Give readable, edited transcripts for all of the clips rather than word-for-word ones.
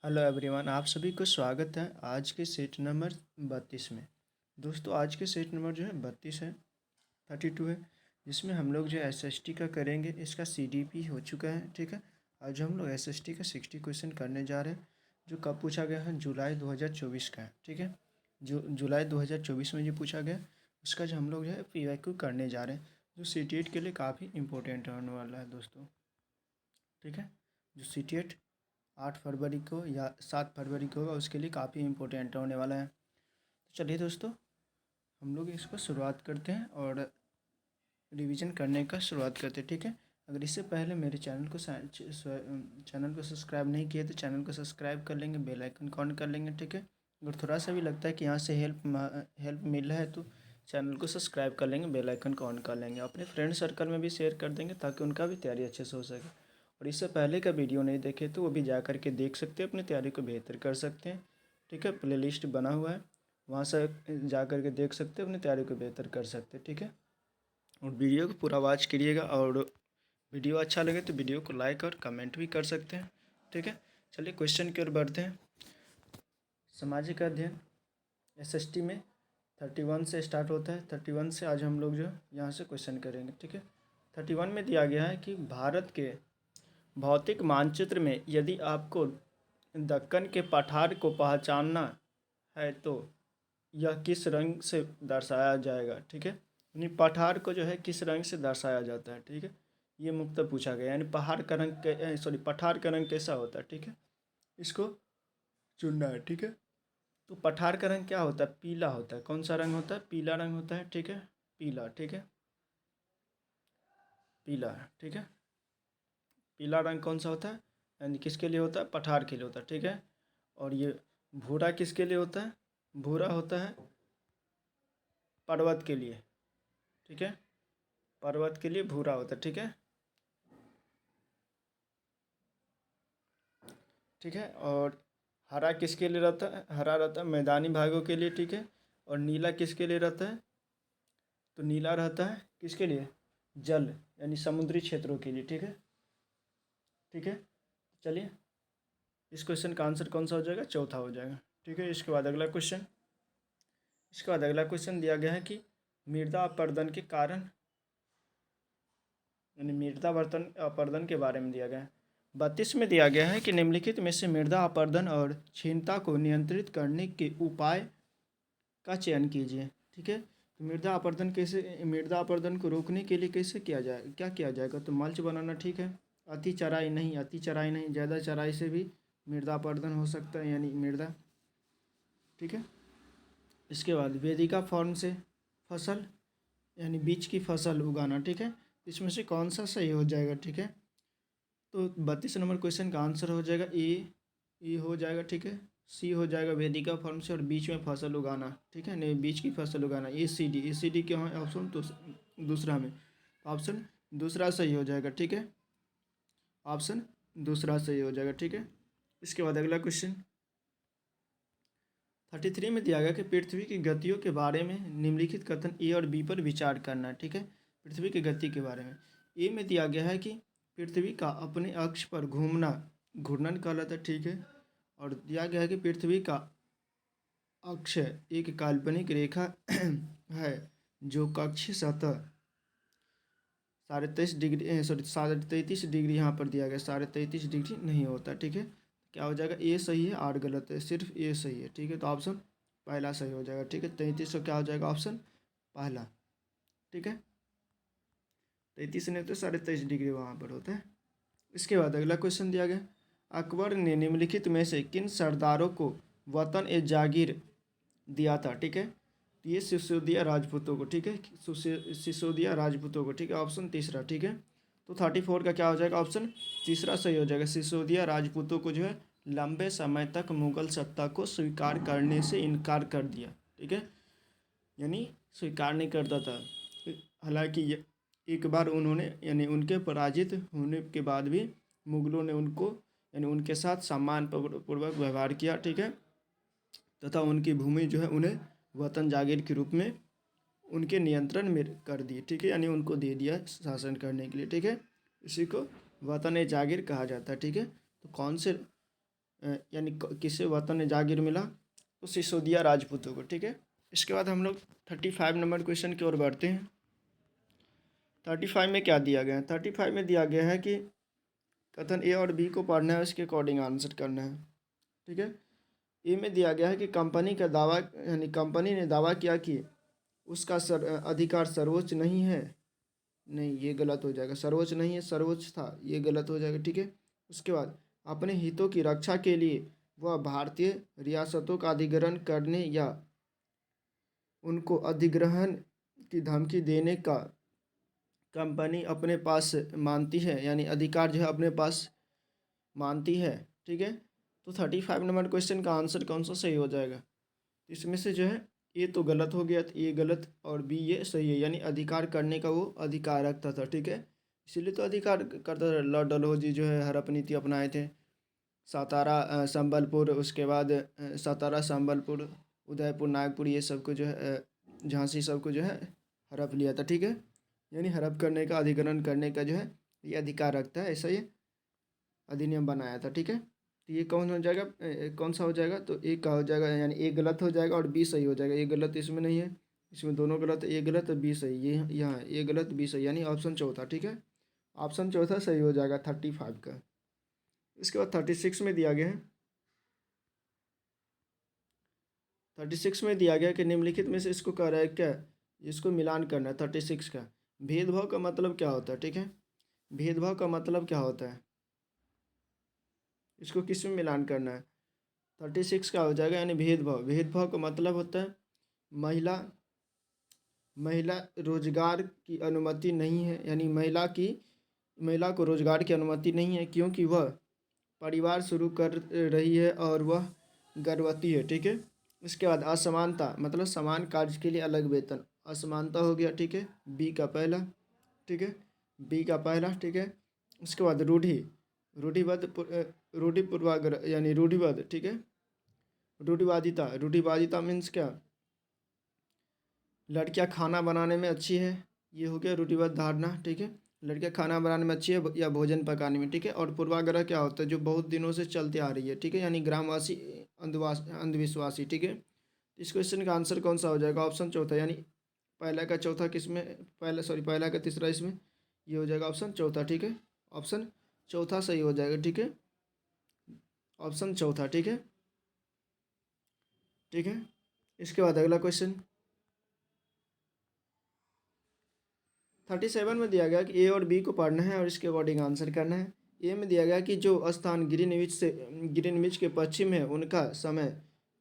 Hello everyone, आप सभी को स्वागत है आज के सेट नंबर 32 में। दोस्तों, आज के सेट नंबर जो है 32 है, 32 है, जिसमें हम लोग जो है एसएसटी का करेंगे। इसका सीडीपी हो चुका है, ठीक है। आज हम लोग एसएसटी का 60 क्वेश्चन करने जा रहे हैं, जो कब पूछा गया है, जुलाई 2024 का है, ठीक है। जो जुलाई 2024 में जो पूछा गया, उसका जो हम लोग जो है पीवाईक्यू करने जा रहे हैं, जो सीटीएट के लिए काफ़ी इंपॉर्टेंट होने वाला है दोस्तों, ठीक है। जो सीटीएट 8 फरवरी को या 7 फरवरी को होगा, उसके लिए काफ़ी इम्पोर्टेंट होने वाला है। तो चलिए दोस्तों, हम लोग इसको शुरुआत करते हैं और रिवीजन करने का शुरुआत करते हैं, ठीक है। अगर इससे पहले मेरे चैनल को सब्सक्राइब नहीं किया तो चैनल को सब्सक्राइब कर लेंगे, बेल आइकन ऑन कर लेंगे, ठीक है। अगर थोड़ा सा भी लगता है कि यहाँ से हेल्प मिल रहा है तो चैनल को सब्सक्राइब कर लेंगे, बेल आइकन को ऑन कर लेंगे, अपने फ्रेंड सर्कल में भी शेयर कर देंगे ताकि उनका भी तैयारी अच्छे से हो सके। और इससे पहले का वीडियो नहीं देखे तो वो भी जा कर के देख सकते हैं, अपनी तैयारी को बेहतर कर सकते हैं, ठीक है। प्लेलिस्ट बना हुआ है, वहाँ से जा कर के देख सकते हैं, अपनी तैयारी को बेहतर कर सकते हैं, ठीक है। और वीडियो को पूरा वॉच करिएगा, और वीडियो अच्छा लगे तो वीडियो को लाइक और कमेंट भी कर सकते हैं, ठीक है। चलिए क्वेश्चन की ओर बढ़ते हैं। सामाजिक अध्ययन एसएसटी में 31 से स्टार्ट होता है। 31 से आज हम लोग जो यहाँ से क्वेश्चन करेंगे, ठीक है। 31 में दिया गया है कि भारत के भौतिक मानचित्र में यदि आपको दक्कन के पठार को पहचानना है तो यह किस रंग से दर्शाया जाएगा, ठीक है। यानी पठार को जो है किस रंग से दर्शाया जाता है, ठीक है। ये मुक्त पूछा गया, यानी पठार का रंग कैसा होता है, ठीक है। इसको चुनना है, ठीक है। तो पठार का रंग क्या होता है? पीला होता है। कौन सा रंग होता है? पीला रंग होता है, ठीक है। पीला, ठीक है, पीला, ठीक है। पीला रंग कौन सा होता है? यानी किसके लिए होता है? पठार के लिए होता है, ठीक है। और ये भूरा किसके लिए होता है? भूरा होता है पर्वत के लिए, ठीक है। पर्वत के लिए भूरा होता है, ठीक है, ठीक है। और हरा किसके लिए रहता है? हरा रहता है मैदानी भागों के लिए, ठीक है। और नीला किसके लिए रहता है? तो नीला रहता है किसके लिए? जल यानी समुद्री क्षेत्रों के लिए, ठीक है, ठीक है। चलिए, इस क्वेश्चन का आंसर कौन सा हो जाएगा? चौथा हो जाएगा, ठीक है। इसके बाद अगला क्वेश्चन दिया गया है कि मृदा अपरदन के कारण, यानी मृदा अपरदन के बारे में दिया गया है। 32 में दिया गया है कि निम्नलिखित में से मृदा अपरदन और क्षीणता को नियंत्रित करने के उपाय का चयन कीजिए, ठीक है। तो मृदा अपरदन को रोकने के लिए कैसे किया जाए, क्या किया जाएगा? तो मल्च बनाना, ठीक है। अति चराई नहीं, ज़्यादा चराई से भी मृदा अपरदन हो सकता है, यानी मृदा, ठीक है। इसके बाद वेदिका फॉर्म से फसल यानी बीज की फसल उगाना, ठीक है। इसमें से कौन सा सही हो जाएगा, ठीक है। तो 32 नंबर क्वेश्चन का आंसर हो जाएगा ए हो जाएगा, ठीक है। सी हो जाएगा वेदिका फॉर्म से, और बीच में फसल उगाना, ठीक है, नहीं, बीच की फसल उगाना, ए सी डी क्या है ऑप्शन? तो दूसरा में, ऑप्शन दूसरा सही हो जाएगा, ठीक है। ऑप्शन दूसरा सही हो जाएगा, ठीक है। इसके बाद अगला क्वेश्चन 33 में दिया गया कि पृथ्वी की गतियों के बारे में निम्नलिखित कथन ए और बी पर विचार करना है, ठीक है। पृथ्वी की गति के बारे में ए में दिया गया है कि पृथ्वी का अपने अक्ष पर घूमना घूर्णन कहलाता है, ठीक है। और दिया गया है कि पृथ्वी का अक्ष एक काल्पनिक रेखा है जो कक्षीय सतह 33.5 डिग्री यहाँ पर दिया गया, 33.5 डिग्री नहीं होता, ठीक है। क्या हो जाएगा? ए सही है, आर गलत है, सिर्फ ए सही है, ठीक है। तो ऑप्शन पहला सही हो जाएगा, ठीक है। 33 क्या हो जाएगा? ऑप्शन पहला, ठीक है। 33 नहीं तो 23.5 डिग्री वहाँ पर होता है। इसके बाद अगला क्वेश्चन दिया गया, अकबर ने निम्नलिखित में से किन सरदारों को वतन ए जागीर दिया था, ठीक है। तो ये सिसोदिया राजपूतों को, ठीक है, सिसोदिया राजपूतों को, ठीक है। ऑप्शन तीसरा, ठीक है। तो 34 का क्या हो जाएगा? ऑप्शन तीसरा सही हो जाएगा। सिसोदिया राजपूतों को जो है लंबे समय तक मुगल सत्ता को स्वीकार करने से इनकार कर दिया, ठीक है, यानी स्वीकार नहीं करता था। हालांकि एक बार उन्होंने, यानी उनके पराजित होने के बाद भी मुगलों ने उनको, यानी उनके साथ सम्मान पूर्वक व्यवहार किया, ठीक है, तथा उनकी भूमि जो है उन्हें वतन जागीर के रूप में उनके नियंत्रण में कर दी, ठीक है, यानी उनको दे दिया शासन करने के लिए, ठीक है। इसी को वतन ए जागीर कहा जाता है, ठीक है। तो कौन से यानी किसे वतन जागीर मिला? तो सिसोदिया राजपूतों को। ठीक है, इसके बाद हम लोग 35 नंबर क्वेश्चन की ओर बढ़ते हैं। 35 में क्या दिया गया है? 35 में दिया गया है कि कथन ए और बी को पढ़ना है, उसके अकॉर्डिंग आंसर करना है। ठीक है, ए में दिया गया है कि कंपनी का दावा, यानी कंपनी ने दावा किया कि उसका अधिकार सर्वोच्च नहीं है। नहीं, ये गलत हो जाएगा। सर्वोच्च नहीं है, सर्वोच्च था, ये गलत हो जाएगा। ठीक है, उसके बाद अपने हितों की रक्षा के लिए वह भारतीय रियासतों का अधिग्रहण करने या उनको अधिग्रहण की धमकी देने का कंपनी अपने पास मानती है, यानी अधिकार जो है अपने पास मानती है। ठीक है, तो 35 नंबर क्वेश्चन का आंसर कौन सा सही हो जाएगा? इसमें से जो है ये तो गलत हो गया, ये गलत और बी ये सही है, यानी अधिकार करने का वो अधिकार रखता था। ठीक है, इसीलिए तो अधिकार करता था। लॉर्ड डलहौजी जो है हड़प नीति अपनाए थे। सातारा, संबलपुर, उसके बाद सातारा, संबलपुर, उदयपुर, नागपुर, ये सबको जो है झांसी सबको जो है हड़प लिया था। ठीक है, यानी हड़प करने का, अधिग्रहण करने का जो है ये अधिकार रखता है, ऐसा ये अधिनियम बनाया था। ठीक है, तो ये कौन हो जाएगा, कौन सा हो जाएगा? तो ए का हो जाएगा, यानी ए गलत हो जाएगा और बी सही हो जाएगा। ये गलत इसमें नहीं है, इसमें दोनों गलत है। ए गलत और बी सही, ये यहाँ ए गलत बी सही, यानी ऑप्शन चौथा। ठीक है, ऑप्शन चौथा सही हो जाएगा 35 का। इसके बाद 36 में दिया गया है। 36 में दिया गया कि निम्नलिखित में से इसको कह रहा है क्या, इसको मिलान करना है। 36 का भेदभाव का मतलब क्या होता है? ठीक है, भेदभाव का मतलब क्या होता है, इसको किस में मिलान करना है? 36 का हो जाएगा, यानी भेदभाव। भेदभाव का मतलब होता है महिला महिला रोजगार की अनुमति नहीं है, यानी महिला को रोजगार की अनुमति नहीं है क्योंकि वह परिवार शुरू कर रही है और वह गर्भवती है। ठीक है, इसके बाद असमानता मतलब समान कार्य के लिए अलग वेतन, असमानता हो गया। ठीक है, बी का पहला। ठीक है, बी का पहला। ठीक है, उसके बाद रूढ़ि पूर्वाग्रह यानी रूढ़िवाद। ठीक है, रूढ़िवादिता मीन्स क्या? लड़कियां खाना बनाने में अच्छी है, ये हो गया रूढ़िवाद धारणा। ठीक है, लड़कियां खाना बनाने में अच्छी है या भोजन पकाने में। ठीक है, और पूर्वाग्रह क्या होता है? जो बहुत दिनों से चलते आ रही है। ठीक है, यानी ग्रामवासी अंधविश्वासी। ठीक है, इस क्वेश्चन का आंसर कौन सा हो जाएगा? ऑप्शन चौथा, यानी पहला का चौथा किसमें, पहला का तीसरा इसमें, ये हो जाएगा ऑप्शन चौथा। ठीक है, ऑप्शन चौथा सही हो जाएगा। ठीक है, ऑप्शन चौथा। ठीक है, ठीक है, इसके बाद अगला क्वेश्चन 37 में दिया गया कि ए और बी को पढ़ना है और इसके अकॉर्डिंग आंसर करना है। ए में दिया गया कि जो स्थान ग्रीनविच के पश्चिम है उनका समय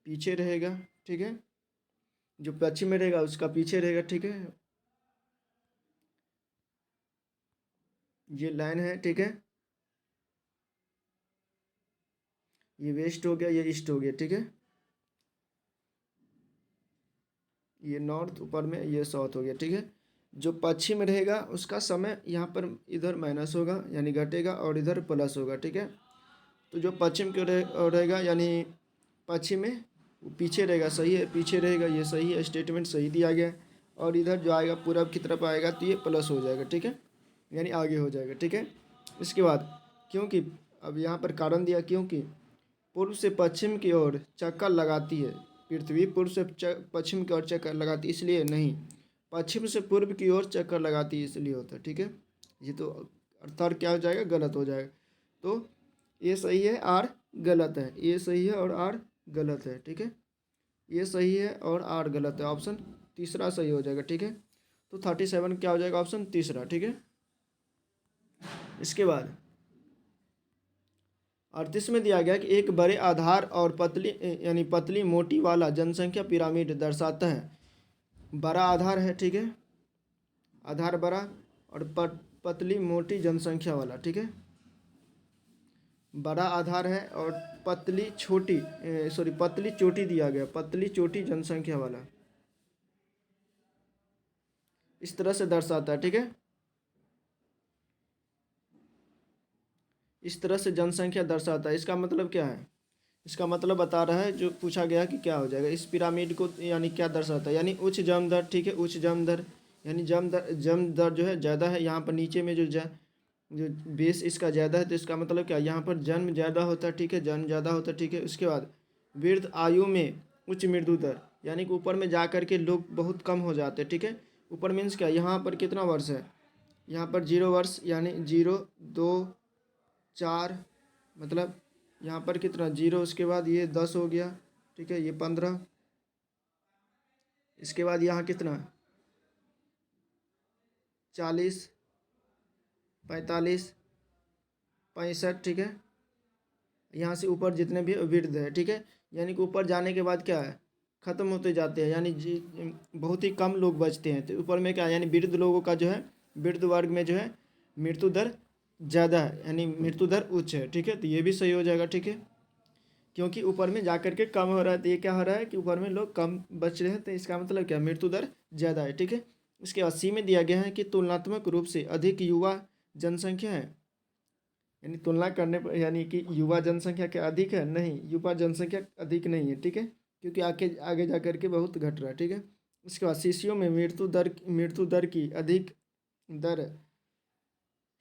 पीछे रहेगा। ठीक है, जो पश्चिम में रहेगा उसका पीछे रहेगा। ठीक है, ये लाइन है। ठीक है, ये वेस्ट हो गया, ये ईस्ट हो गया। ठीक है, ये नॉर्थ ऊपर में, ये साउथ हो गया। ठीक है, जो पश्चिम में रहेगा उसका समय यहाँ पर इधर माइनस होगा यानी घटेगा और इधर प्लस होगा। ठीक है, तो जो पश्चिम के रहेगा यानी पश्चिम में पीछे रहेगा, सही है, पीछे रहेगा, ये सही है, स्टेटमेंट सही दिया गया है। और इधर जो आएगा पूरब की तरफ आएगा तो ये प्लस हो जाएगा। ठीक है, यानी आगे हो जाएगा। ठीक है, इसके बाद क्योंकि अब यहाँ पर कारण दिया, क्योंकि पूर्व से पश्चिम की ओर चक्कर लगाती है पृथ्वी, पूर्व से पश्चिम की ओर चक्कर लगाती है इसलिए नहीं, पश्चिम से पूर्व की ओर चक्कर लगाती है इसलिए होता है। ठीक है, ये तो अर्थात क्या हो जाएगा? गलत हो जाएगा। तो ये सही है, आर गलत है। ये सही है और आर गलत है। ठीक है, ये सही है और आर गलत है, ऑप्शन तीसरा सही हो जाएगा। ठीक है, तो 37 क्या हो जाएगा? ऑप्शन तीसरा। ठीक है, इसके बाद 38 में दिया गया कि एक बड़े आधार और पतली यानी पतली मोटी वाला जनसंख्या पिरामिड दर्शाता है। बड़ा आधार है। ठीक है, आधार बड़ा और पतली मोटी जनसंख्या वाला। ठीक है, बड़ा आधार है और पतली छोटी पतली चोटी दिया गया, पतली चोटी जनसंख्या वाला, इस तरह से दर्शाता है। ठीक है, इस तरह से जनसंख्या दर्शाता है। इसका मतलब क्या है? इसका मतलब बता रहा है, जो पूछा गया कि क्या हो जाएगा इस पिरामिड को, यानी क्या दर्शाता है? यानी उच्च जन्म दर। ठीक है, उच्च जन्म दर यानी जन्म दर जो है ज़्यादा है। यहाँ पर नीचे में जो जो बेस इसका ज़्यादा है तो इसका मतलब क्या, यहाँ पर जन्म ज़्यादा होता है, ठीक है, जन्म ज़्यादा होता है, ठीक है। उसके बाद वृद्ध आयु में उच्च मृत्यु दर, यानी कि ऊपर में जा कर के लोग बहुत कम हो जाते हैं, ठीक है। ऊपर मीन्स क्या, यहाँ पर कितना वर्ष है, यहाँ पर 0 वर्ष, यानी 0 2 4, मतलब यहाँ पर कितना 0, उसके बाद ये 10 हो गया, ठीक है, ये 15, इसके बाद यहाँ कितना 40 45 65, ठीक है। यहाँ से ऊपर जितने भी वृद्ध है, ठीक है, यानी कि ऊपर जाने के बाद क्या है, ख़त्म होते जाते हैं, यानी बहुत ही कम लोग बचते हैं। तो ऊपर में क्या है, यानी वृद्ध लोगों का जो है, वृद्ध वर्ग में जो है मृत्यु दर ज़्यादा है, यानी मृत्यु दर उच्च है, ठीक है। तो ये भी सही हो जाएगा, ठीक है, क्योंकि ऊपर में जा कर के कम हो रहा है, तो ये क्या हो रहा है कि ऊपर में लोग कम बच रहे हैं, तो इसका मतलब क्या, मृत्यु दर ज़्यादा है, ठीक है। इसके बाद सी में दिया गया है कि तुलनात्मक रूप से अधिक युवा जनसंख्या है, यानी तुलना करने पर, यानी कि युवा जनसंख्या क्या अधिक है, नहीं, युवा जनसंख्या अधिक नहीं है, ठीक है, क्योंकि आगे आगे जा कर के बहुत घट रहा है, ठीक है। उसके बाद शिशुओं में मृत्यु दर की अधिक दर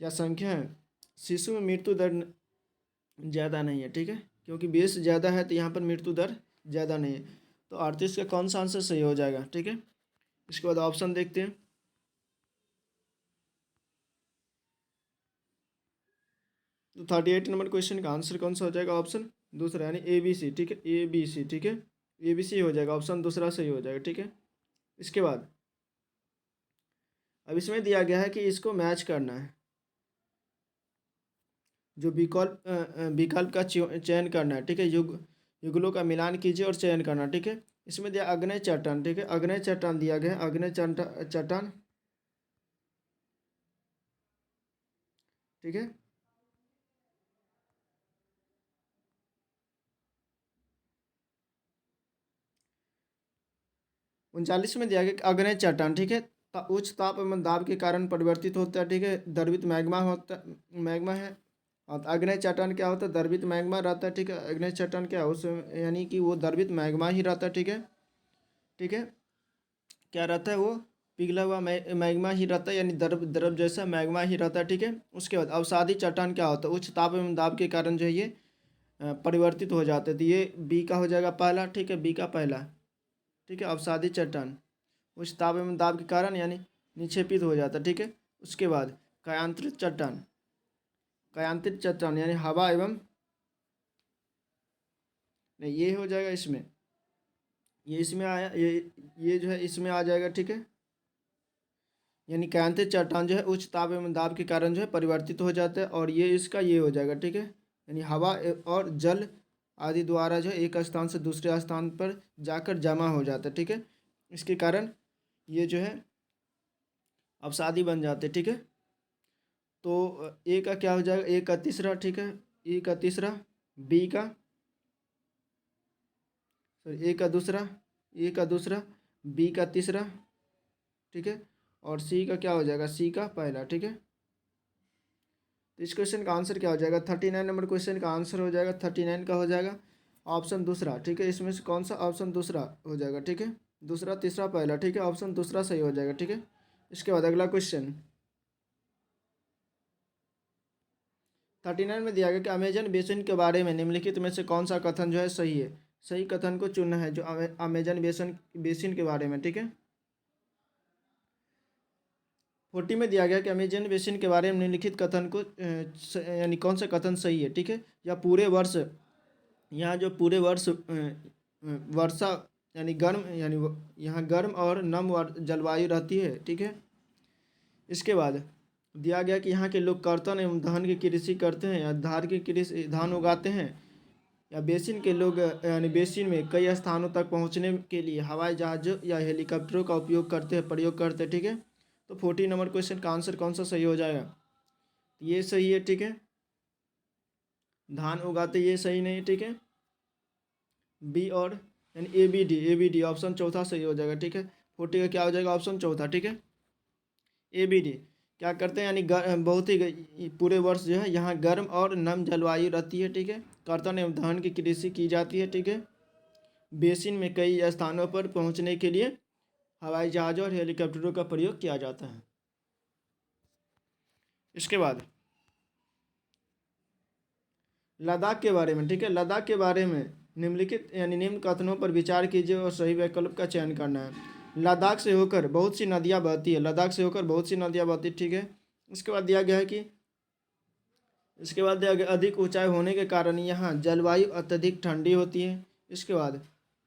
या संख्या है, शिशु में मृत्यु दर ज़्यादा नहीं है, ठीक है, क्योंकि बेस ज़्यादा है तो यहाँ पर मृत्यु दर ज़्यादा नहीं है। तो 38 का कौन सा आंसर सही हो जाएगा, ठीक है। इसके बाद ऑप्शन देखते हैं। तो 38 नंबर क्वेश्चन का आंसर कौन सा हो जाएगा, ऑप्शन दूसरा, यानी ABC, ठीक है, ABC, ठीक है, ABC हो जाएगा, ऑप्शन दूसरा सही हो जाएगा, ठीक है। इसके बाद अब इसमें दिया गया है कि इसको मैच करना है, जो विकल्प का चयन करना है, ठीक है, युगलों का मिलान कीजिए और चयन करना, ठीक है। इसमें दिया अग्नय चट्टान, ठीक है, अग्नय चट्टान दिया गया है, अग्नय चट्टान, ठीक है। 39 में दिया गया कि अग्नय चट्टान, ठीक है, उच्च ताप एवं दाब के कारण परिवर्तित होता है, ठीक है, द्रवित मैग्मा होता, मैग्मा है। और अग्नय चट्टान क्या होता है, द्रवित मैग्मा रहता है, ठीक है। अग्नय चट्टान क्या है, उस यानी कि वो द्रवित मैग्मा ही रहता है, ठीक है, ठीक है, क्या रहता है वो, पिघला हुआ मैग्मा ही रहता है, यानी द्रव द्रव जैसा मैग्मा ही रहता है, ठीक है। उसके बाद अवसादी चट्टान क्या होता है, उच्च ताप एवं दाब के कारण जो है ये परिवर्तित हो जाते हैं, तो ये बी का हो जाएगा पहला, ठीक है, बी का पहला, ठीक है, अवसादी चट्टान उच्च ताप एवं दाब के कारण यानी निक्षेपित हो जाता है, ठीक है। उसके बाद कायांतरित चट्टान, कायांतरित चट्टान यानी हवा एवं, नहीं ये हो जाएगा इसमें, ये इसमें आया, ये जो है इसमें आ जाएगा, ठीक है, यानी कायांतरित चट्टान जो है उच्च ताप एवं दाब के कारण जो है परिवर्तित हो जाता है, और ये इसका ये हो जाएगा, ठीक है, यानी हवा और जल आदि द्वारा जो है एक स्थान से दूसरे स्थान पर जाकर जमा हो जाता है, ठीक है। इसके कारण ये जो है अवसादी बन जाते, ठीक है। तो ए का क्या हो जाएगा, ए का तीसरा, ठीक है, ए का तीसरा, बी का, सॉरी ए का दूसरा, ए का दूसरा, बी का तीसरा, ठीक है, और सी का क्या हो जाएगा, सी का पहला, ठीक है। तो इस क्वेश्चन का आंसर क्या हो जाएगा, 39 नंबर क्वेश्चन का आंसर हो जाएगा 39 का हो जाएगा ऑप्शन दूसरा, ठीक है। इसमें से कौन सा ऑप्शन दूसरा हो जाएगा, ठीक है, दूसरा तीसरा पहला, ठीक है, ऑप्शन दूसरा सही हो जाएगा, ठीक है। इसके बाद अगला क्वेश्चन 39 में दिया गया कि अमेजन बेसिन के बारे में निम्नलिखित में से कौन सा कथन जो है सही है, सही कथन को चुनना है जो अमेजन बेसिन के बारे में, ठीक है। 40 में दिया गया कि अमेजन बेसिन के बारे में निम्नलिखित कथन को यानी कौन सा कथन सही है, ठीक है, या पूरे वर्ष, यहाँ जो पूरे वर्ष वर्षा यानी गर्म, यानी यहाँ गर्म और नम जलवायु रहती है, ठीक है। इसके बाद दिया गया कि यहाँ के लोग कर्तन एवं धान की कृषि करते हैं या धान की कृषि धान उगाते हैं, या बेसिन के लोग यानी बेसिन में कई स्थानों तक पहुँचने के लिए हवाई जहाज़ों या हेलीकॉप्टरों का प्रयोग करते हैं, ठीक है। तो 40 नंबर क्वेश्चन का आंसर कौन सा सही हो जाएगा, ये सही है, ठीक है, धान उगाते ये सही नहीं, ठीक है, बी और यानी ए बी डी ऑप्शन चौथा सही हो जाएगा, ठीक है। 40 का क्या हो जाएगा, ऑप्शन चौथा, ठीक है, A B D क्या करते हैं, यानी बहुत ही पूरे वर्ष जो है यहाँ गर्म और नम जलवायु रहती है, ठीक है, कर्तन एवं धान की कृषि की जाती है, ठीक है। बेसिन में कई स्थानों पर पहुँचने के लिए हवाई जहाज़ों और हेलीकॉप्टरों का प्रयोग किया जाता है। इसके बाद लद्दाख के बारे में, ठीक है, लद्दाख के बारे में निम्नलिखित यानी निम्न कथनों पर विचार कीजिए और सही विकल्प का चयन करना है। लद्दाख से होकर बहुत सी नदियाँ बहती है, लद्दाख से होकर बहुत सी नदियाँ बहती है, ठीक है। इसके बाद दिया गया है कि इसके बाद दिया गया अधिक ऊंचाई होने के कारण यहाँ जलवायु अत्यधिक ठंडी होती है। इसके बाद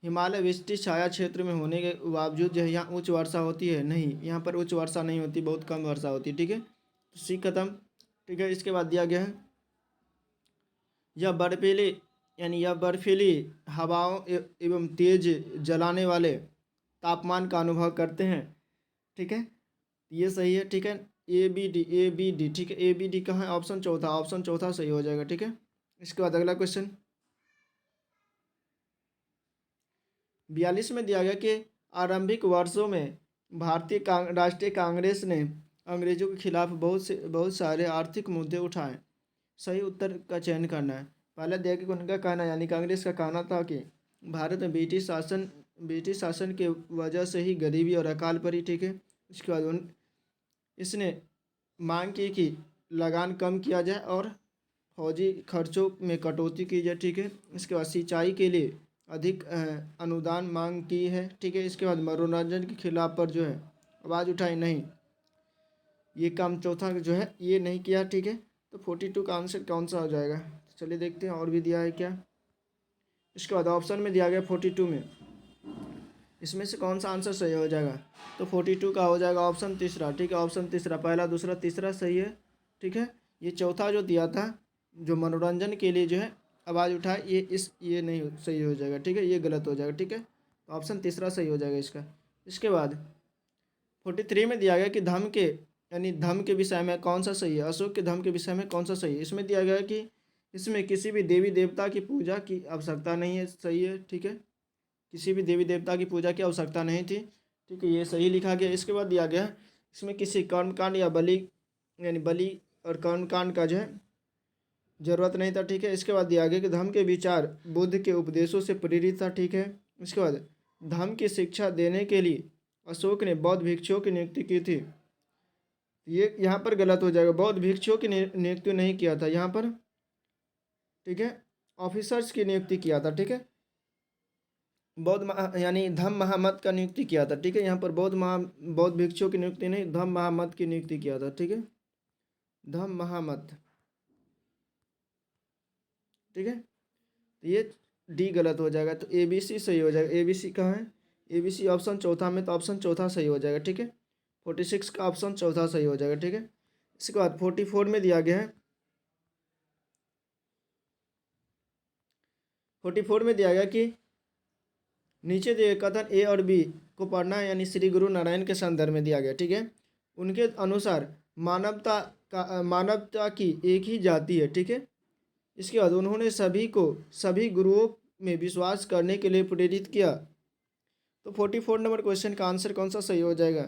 हिमालय विस्तृत छाया क्षेत्र में होने के बावजूद जो है यहाँ उच्च वर्षा होती है, नहीं, यहाँ पर उच्च वर्षा नहीं होती, बहुत कम वर्षा होती है, ठीक है। तो सी खत्म, ठीक है। इसके बाद दिया गया है यह बर्फीली यह बर्फीली हवाओं एवं तेज जलाने वाले तापमान का अनुभव करते हैं, ठीक है, ये सही है, ठीक है। ए बी डी, ठीक है, ए बी डी कहाँ है, ऑप्शन चौथा सही हो जाएगा, ठीक है। इसके बाद अगला क्वेश्चन 42 में दिया गया कि आरंभिक वर्षों में भारतीय राष्ट्रीय कांग्रेस ने अंग्रेजों के खिलाफ बहुत सारे आर्थिक मुद्दे उठाए। सही उत्तर का चयन करना है। पहले दिया कि उनका कहना यानी कांग्रेस का कहना था कि भारत में ब्रिटिश शासन के वजह से ही गरीबी और अकाल पड़ी, ठीक है। इसके बाद इसने मांग की कि लगान कम किया जाए और फौजी खर्चों में कटौती की जाए, ठीक है। इसके बाद सिंचाई के लिए अधिक अनुदान मांग की है, ठीक है। इसके बाद मनोरंजन के खिलाफ पर जो है आवाज़ उठाई, नहीं, ये काम चौथा जो है ये नहीं किया, ठीक है। तो 42 का आंसर कौन सा हो जाएगा, चलिए देखते हैं और भी दिया है क्या। इसके बाद ऑप्शन में दिया गया 42 में, इसमें से कौन सा आंसर सही हो जाएगा, तो 42 का हो जाएगा ऑप्शन तीसरा, ठीक है। ऑप्शन तीसरा, पहला दूसरा तीसरा सही है, ठीक है। ये चौथा जो दिया था जो मनोरंजन के लिए जो है आवाज़ उठाए, ये नहीं सही हो जाएगा, ठीक है, ये गलत हो जाएगा, ठीक है। तो ऑप्शन तीसरा सही हो जाएगा इसका। इसके बाद 43 में दिया गया कि धम्म के विषय में कौन सा सही है, अशोक के धम्म के विषय में कौन सा सही है। इसमें दिया गया है कि इसमें किसी भी देवी देवता की पूजा की आवश्यकता नहीं है, सही है, ठीक है। किसी भी देवी देवता की पूजा की आवश्यकता नहीं थी, ठीक है, ये सही लिखा गया। इसके बाद दिया गया इसमें किसी कर्मकांड या बलि और कर्मकांड का जो है जरूरत नहीं था, ठीक है। इसके बाद दिया गया कि धम्म के विचार बुद्ध के उपदेशों से प्रेरित था, ठीक है। इसके बाद धम्म की शिक्षा देने के लिए अशोक ने बौद्ध भिक्षुओं की नियुक्ति की थी, ये यहाँ पर गलत हो जाएगा, बौद्ध भिक्षुओं की नियुक्ति नहीं किया था यहाँ पर, ठीक है, ऑफिसर्स की नियुक्ति किया था, ठीक है। यानी धम्म महामत का नियुक्ति किया था, ठीक है। यहाँ पर बौद्ध भिक्षुओं की नियुक्ति नहीं, धम्म महामत की नियुक्ति किया था, ठीक है, धम्म महामत, ठीक है। तो ये डी गलत हो जाएगा, तो ए बी सी सही हो जाएगा। ए बी सी कहाँ है, ए बी सी ऑप्शन चौथा में, तो ऑप्शन चौथा सही हो जाएगा, ठीक है। 46 का ऑप्शन चौथा सही हो जाएगा, ठीक है। इसके बाद 44 में दिया गया है 44 में दिया गया कि नीचे दिए कथन ए और बी को पढ़ना है, यानी श्री गुरु नारायण के संदर्भ में दिया गया, ठीक है। उनके अनुसार मानवता की एक ही जाति है, ठीक है। इसके बाद उन्होंने सभी गुरुओं में विश्वास करने के लिए प्रेरित किया। तो 44 नंबर क्वेश्चन का आंसर कौन सा सही हो जाएगा,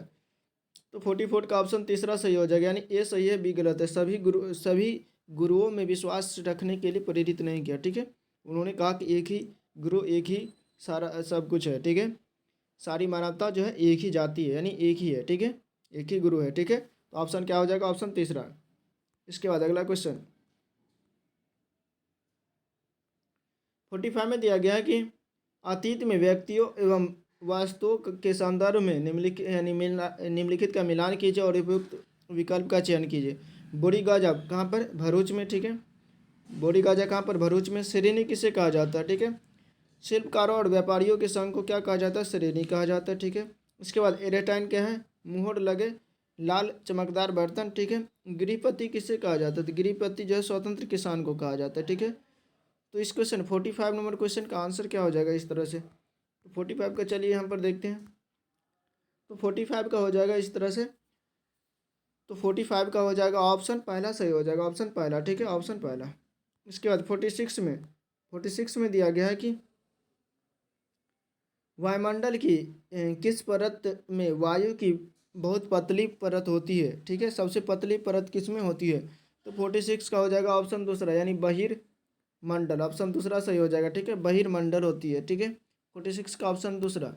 तो 44 का ऑप्शन तीसरा सही हो जाएगा, यानी ए सही है, बी गलत है। सभी गुरुओं में विश्वास रखने के लिए प्रेरित नहीं किया, ठीक है। उन्होंने कहा कि एक ही गुरु, एक ही सारा सब कुछ है, ठीक है। सारी मानवता जो है एक ही जाति है, यानी एक ही है, ठीक है, एक ही गुरु है, ठीक है। तो ऑप्शन क्या हो जाएगा, ऑप्शन तीसरा। इसके बाद अगला क्वेश्चन 45 में दिया गया है कि अतीत में व्यक्तियों एवं वस्तुओं के संदर्भ में निम्नलिखित का मिलान कीजिए और उपयुक्त विकल्प का चयन कीजिए। बोरी गाजा कहाँ पर, भरूच में, ठीक है। बोरी गाजा कहाँ पर, भरूच में। श्रेणी किसे कहा जाता है, ठीक है। शिल्पकारों और व्यापारियों के संघ को क्या कहा जाता है, श्रेणी कहा जाता है, ठीक है। इसके बाद एरेटाइन क्या है, मुहर लगे लाल चमकदार बर्तन, ठीक है। गृहपति किसे कहा जाता है, तो गृहपति जो है स्वतंत्र किसान को कहा जाता है, ठीक है। तो इस क्वेश्चन 45 नंबर क्वेश्चन का आंसर क्या हो जाएगा इस तरह से, तो 45 का चलिए यहाँ पर देखते हैं। तो 45 का हो जाएगा इस तरह से, तो 45 का हो जाएगा ऑप्शन पहला सही हो जाएगा, ऑप्शन पहला, ठीक है, ऑप्शन पहला। इसके बाद 46 में दिया गया है कि वायुमंडल की किस परत में वायु की बहुत पतली परत होती है, ठीक है। सबसे पतली परत किस में होती है, तो 46 का हो जाएगा ऑप्शन दूसरा, यानी बहिर्मंडल, ऑप्शन दूसरा सही हो जाएगा, ठीक है, बहिर्मंडल होती है, ठीक है। 46 का ऑप्शन दूसरा।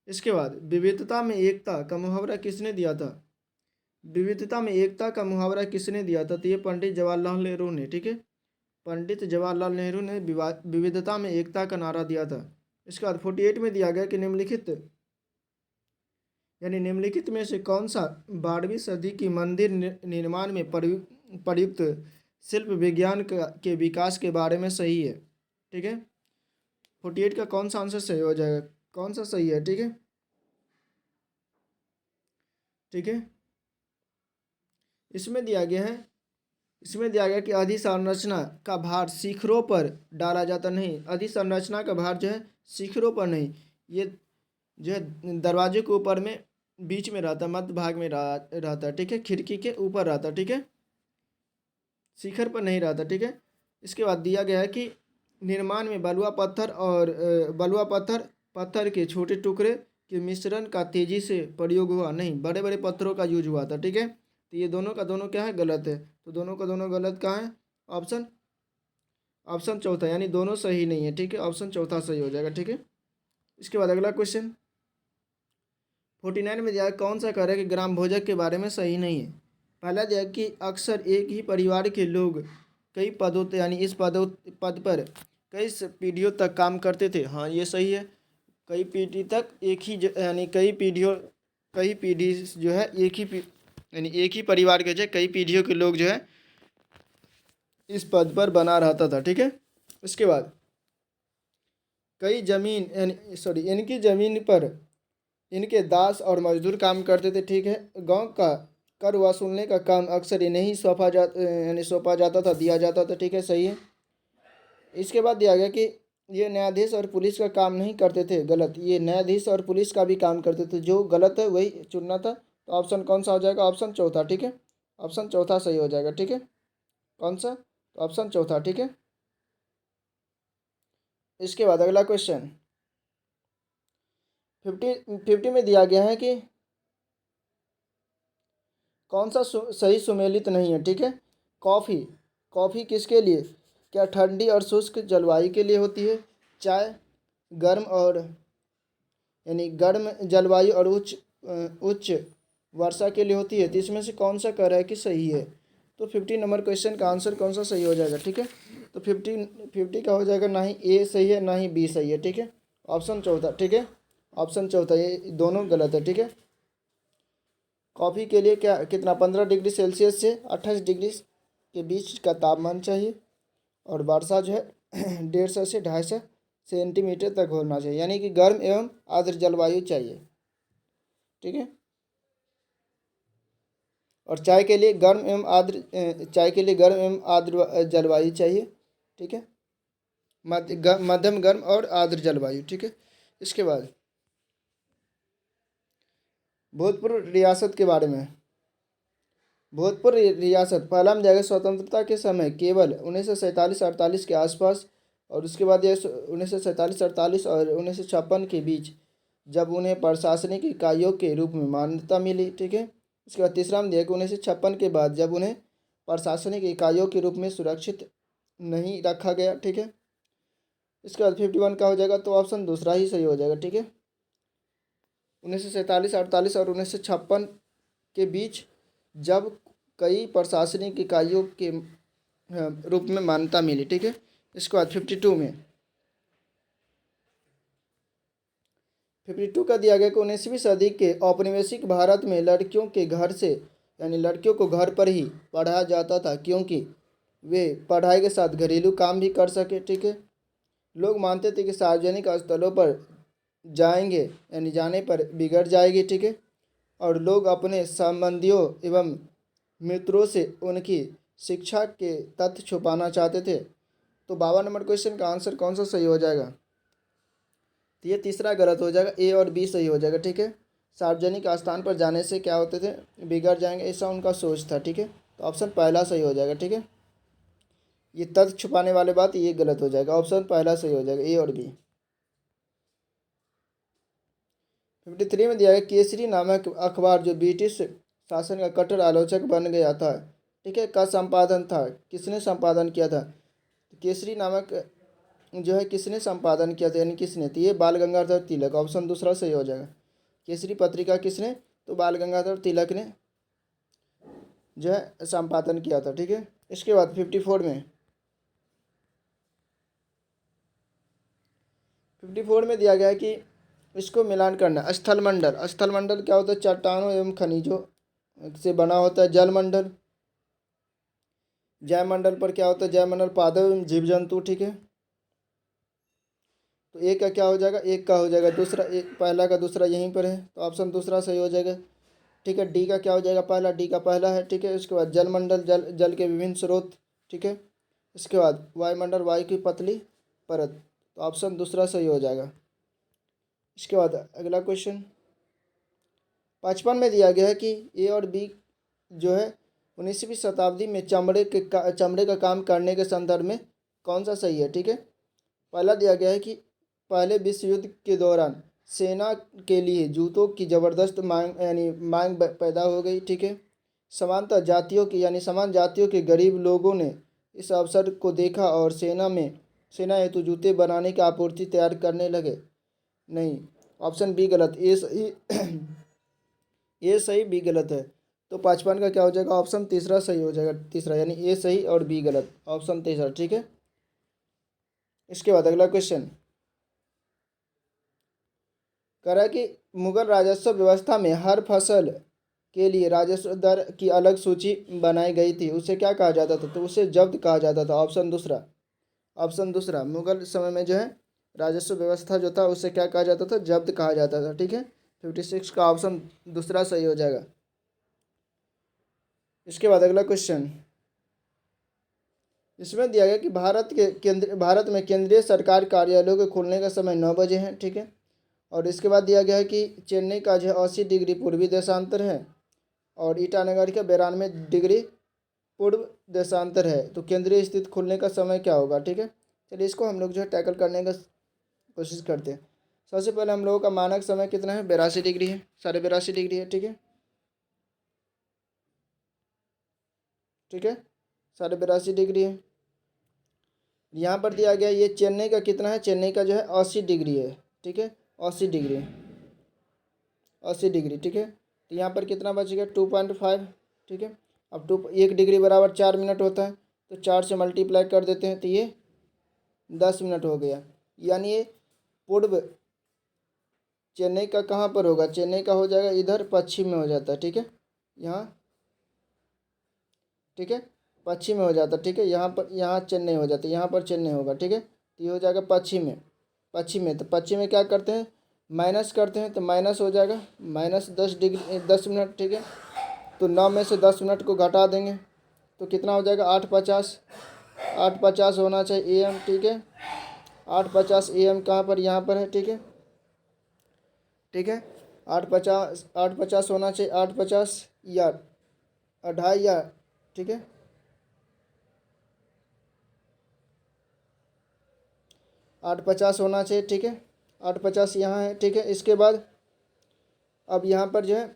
इसके बाद विविधता में एकता का मुहावरा किसने दिया था, विविधता में एकता का मुहावरा किसने दिया था, तो ये पंडित जवाहरलाल नेहरू ने, ठीक है। पंडित जवाहरलाल नेहरू ने विविधता में एकता का नारा दिया था। इसके बाद 48 में दिया गया कि निम्नलिखित में से कौन सा 12वीं सदी की मंदिर निर्माण में प्रयुक्त शिल्प विज्ञान के विकास के बारे में सही है। ठीक है, 48 का कौन सा आंसर सही हो जाएगा, कौन सा सही है। ठीक है, ठीक है, इसमें दिया गया कि अधिसंरचना का भार शिखरों पर डाला जाता नहीं। अधिसंरचना का भार जो है शिखरों पर नहीं, ये जो है दरवाजे के ऊपर में बीच में रहता है, मध्य भाग में रहता है। ठीक है, खिड़की के ऊपर रहता है। ठीक है, शिखर पर नहीं रहता। ठीक है, इसके बाद दिया गया है कि निर्माण में बलुआ पत्थर के छोटे टुकड़े के मिश्रण का तेजी से प्रयोग हुआ नहीं, बड़े बड़े पत्थरों का यूज हुआ था। ठीक है, तो ये दोनों का दोनों क्या है, गलत है। तो दोनों का दोनों गलत कहाँ है, ऑप्शन चौथा, यानी दोनों सही नहीं है। ठीक है, ऑप्शन चौथा सही हो जाएगा। ठीक है, इसके बाद अगला क्वेश्चन 49 में दिया कौन सा कह रहा है कि ग्राम भोजक के बारे में सही नहीं है। पहला दिया कि अक्सर एक ही परिवार के लोग कई पदों यानी इस पद पर कई पीढ़ियों तक काम करते थे। हाँ, ये सही है। कई पीढ़ी तक एक ही यानी कई पीढ़ी जो है एक ही परिवार के जो कई पीढ़ियों के लोग जो है इस पद पर बना रहता था। ठीक है, इसके बाद इनकी जमीन पर इनके दास और मजदूर काम करते थे। ठीक है, गांव का कर वसूलने का काम अक्सर इन्हें ही सौंपा जाता था, दिया जाता था। ठीक है, सही है। इसके बाद दिया गया कि ये न्यायाधीश और पुलिस का काम नहीं करते थे, गलत। ये न्यायाधीश और पुलिस का भी काम करते थे, जो गलत है वही चुनना था। तो ऑप्शन कौन सा हो जाएगा, ऑप्शन चौथा। ठीक है, ऑप्शन चौथा सही हो जाएगा। ठीक है, कौन सा, तो ऑप्शन चौथा। ठीक है, इसके बाद अगला क्वेश्चन 50 में दिया गया है कि कौन सा सही सुमेलित नहीं है। ठीक है, कॉफ़ी किसके लिए, क्या ठंडी और शुष्क जलवायु के लिए होती है, चाय गर्म जलवायु और उच्च वर्षा के लिए होती है। तो इसमें से कौन सा कह रहा है कि सही है। तो 50 नंबर क्वेश्चन का आंसर कौन सा सही हो जाएगा। ठीक है, तो 50 का हो जाएगा, ना ही ए सही है ना ही बी सही है। ठीक है, ऑप्शन चौथा। ठीक है, ऑप्शन चौथा, ये दोनों गलत है। ठीक है, कॉफ़ी के लिए क्या कितना 15 डिग्री सेल्सियस से 28 डिग्री के बीच का तापमान चाहिए, और वर्षा जो है 150 से 250 सेंटीमीटर तक होना चाहिए, यानी कि गर्म एवं आर्द्र जलवायु चाहिए। ठीक है, और चाय के लिए गर्म एवं आर्द्र जलवायु चाहिए। ठीक है, मध्यम गर्म और आर्द्र जलवायु। ठीक है, इसके बाद भूतपूर्व रियासत के बारे में। भूतपूर्व रियासत पहला में जाएगा स्वतंत्रता के समय केवल 1947-48 के आसपास, और उसके बाद यह 1947-48 और 1956 के बीच, जब उन्हें प्रशासनिक इकाइयों के रूप में मान्यता मिली। ठीक है, इसके बाद तीसरा में दिया कि 1956 के बाद जब उन्हें प्रशासनिक इकाइयों के रूप में सुरक्षित नहीं रखा गया। ठीक है, इसके बाद 51 का हो जाएगा, तो ऑप्शन दूसरा ही सही हो जाएगा। ठीक है, 1947-48 और 1956 के बीच जब कई प्रशासनिक इकाइयों के रूप में मान्यता मिली। ठीक है, इसके बाद 52 का दिया गया कि 19वीं सदी के औपनिवेशिक भारत में लड़कियों के घर से यानी लड़कियों को घर पर ही पढ़ाया जाता था, क्योंकि वे पढ़ाई के साथ घरेलू काम भी कर सके। ठीक है, लोग मानते थे कि सार्वजनिक स्थलों पर जाने पर बिगड़ जाएगी। ठीक है, और लोग अपने संबंधियों एवं मित्रों से उनकी शिक्षा के तथ्य छुपाना चाहते थे। तो 52 नंबर क्वेश्चन का आंसर कौन सा सही हो जाएगा, तो ये तीसरा गलत हो जाएगा, ए और बी सही हो जाएगा। ठीक है, सार्वजनिक स्थान पर जाने से क्या होते थे, बिगड़ जाएंगे, ऐसा उनका सोच था। ठीक है, तो ऑप्शन पहला सही हो जाएगा। ठीक है, ये तथ्य छुपाने वाले बात ये गलत हो जाएगा, ऑप्शन पहला सही हो जाएगा, ए और बी। 53 में दिया गया केसरी नामक अखबार जो ब्रिटिश शासन का कट्टर आलोचक बन गया था। ठीक है, का संपादन था, किसने संपादन किया था, केसरी नामक जो है किसने संपादन किया था, यानी किसने, तो ये बाल गंगाधर तिलक, ऑप्शन दूसरा सही हो जाएगा। केसरी पत्रिका किसने, तो बाल गंगाधर तिलक ने जो है संपादन किया था। ठीक है, इसके बाद 54 में 54 में दिया गया है कि इसको मिलान करना। स्थलमंडल, स्थलमंडल क्या होता है? चट्टानों एवं खनिजों से बना होता है। जलमंडल, जयमंडल पर क्या होता है? जयमंडल पादप एवं जीव जंतु, ठीक है। तो एक का क्या हो जाएगा? एक का हो जाएगा, दूसरा एक, पहला का दूसरा यहीं पर है तो ऑप्शन दूसरा सही हो जाएगा, ठीक है। डी का क्या हो जाएगा? पहला, डी का पहला है, ठीक है। उसके बाद जलमंडल, जल के विभिन्न स्रोत, ठीक है। इसके बाद वायुमंडल, वायु की पतली परत, तो ऑप्शन दूसरा सही हो जाएगा। इसके बाद अगला क्वेश्चन 55 में दिया गया है कि ए और बी जो है 19वीं शताब्दी में चमड़े का काम करने के संदर्भ में कौन सा सही है, ठीक है। पहला दिया गया है कि पहले विश्व युद्ध के दौरान सेना के लिए जूतों की ज़बरदस्त मांग, यानी मांग पैदा हो गई, ठीक है। समानता जातियों की, यानी समान जातियों के गरीब लोगों ने इस अवसर को देखा और सेना हेतु जूते बनाने की आपूर्ति तैयार करने लगे। नहीं, ऑप्शन बी गलत, ए सही ए सही बी गलत है। तो 55 का क्या हो जाएगा? ऑप्शन तीसरा सही हो जाएगा, तीसरा, यानी ए सही और बी गलत, ऑप्शन तीसरा, ठीक है। इसके बाद अगला क्वेश्चन कह रहा है कि मुगल राजस्व व्यवस्था में हर फसल के लिए राजस्व दर की अलग सूची बनाई गई थी, उसे क्या कहा जाता था? तो उसे जब्त कहा जाता था, ऑप्शन दूसरा, ऑप्शन दूसरा। मुगल समय में जो है राजस्व व्यवस्था जो था उसे क्या कहा जाता था? जब्त कहा जाता था, ठीक है। 56 का ऑप्शन दूसरा सही हो जाएगा। इसके बाद अगला क्वेश्चन इसमें दिया गया कि भारत में केंद्रीय सरकार कार्यालयों के खुलने का समय 9 बजे है, ठीक है। और इसके बाद दिया गया है कि चेन्नई का जो है 80 डिग्री पूर्वी देशांतर है और ईटानगर का 92 डिग्री पूर्व देशांतर है। तो केंद्रीय स्थित खुलने का समय क्या होगा, ठीक है। चलिए इसको हम लोग जो है टैकल करने का कोशिश करते हैं। सबसे पहले हम लोगों का मानक समय कितना है? 82 डिग्री है, 82.5 डिग्री है, ठीक है, ठीक है, 82.5 डिग्री है। यहाँ पर दिया गया ये चेन्नई का कितना है? चेन्नई का जो है 80 डिग्री है, ठीक है, 80 डिग्री, 80 डिग्री, ठीक है। तो यहाँ पर कितना बच गया? 2.5, ठीक है। अब 1 डिग्री बराबर 4 मिनट होता है, तो 4 से मल्टीप्लाई कर देते हैं तो ये 10 मिनट हो गया। यानी ये पूर्व चेन्नई का कहाँ पर होगा? चेन्नई का हो जाएगा इधर पश्चिम में हो जाता है, ठीक है, यहाँ, ठीक है, पश्चिम में हो जाता है, ठीक है। यहाँ पर, यहाँ चेन्नई हो जाता है, यहाँ पर चेन्नई होगा, ठीक है। तो ये हो जाएगा पश्चिम में, पश्चिम में। तो पश्चिम में क्या करते हैं? माइनस करते हैं, तो माइनस हो जाएगा -10 डिग्री 10 मिनट, ठीक है। तो 9 में से 10 मिनट को घटा देंगे तो कितना हो जाएगा? 8:50, 8:50 होना चाहिए AM, ठीक है। 8:50 AM कहाँ पर? यहाँ पर है, ठीक है, ठीक है। 8:50, 8:50 होना चाहिए, 8:50 या 2:30 या, ठीक है, 8:50 होना चाहिए, ठीक है। 8:50 यहाँ है, ठीक है। इसके बाद अब यहाँ पर जो है,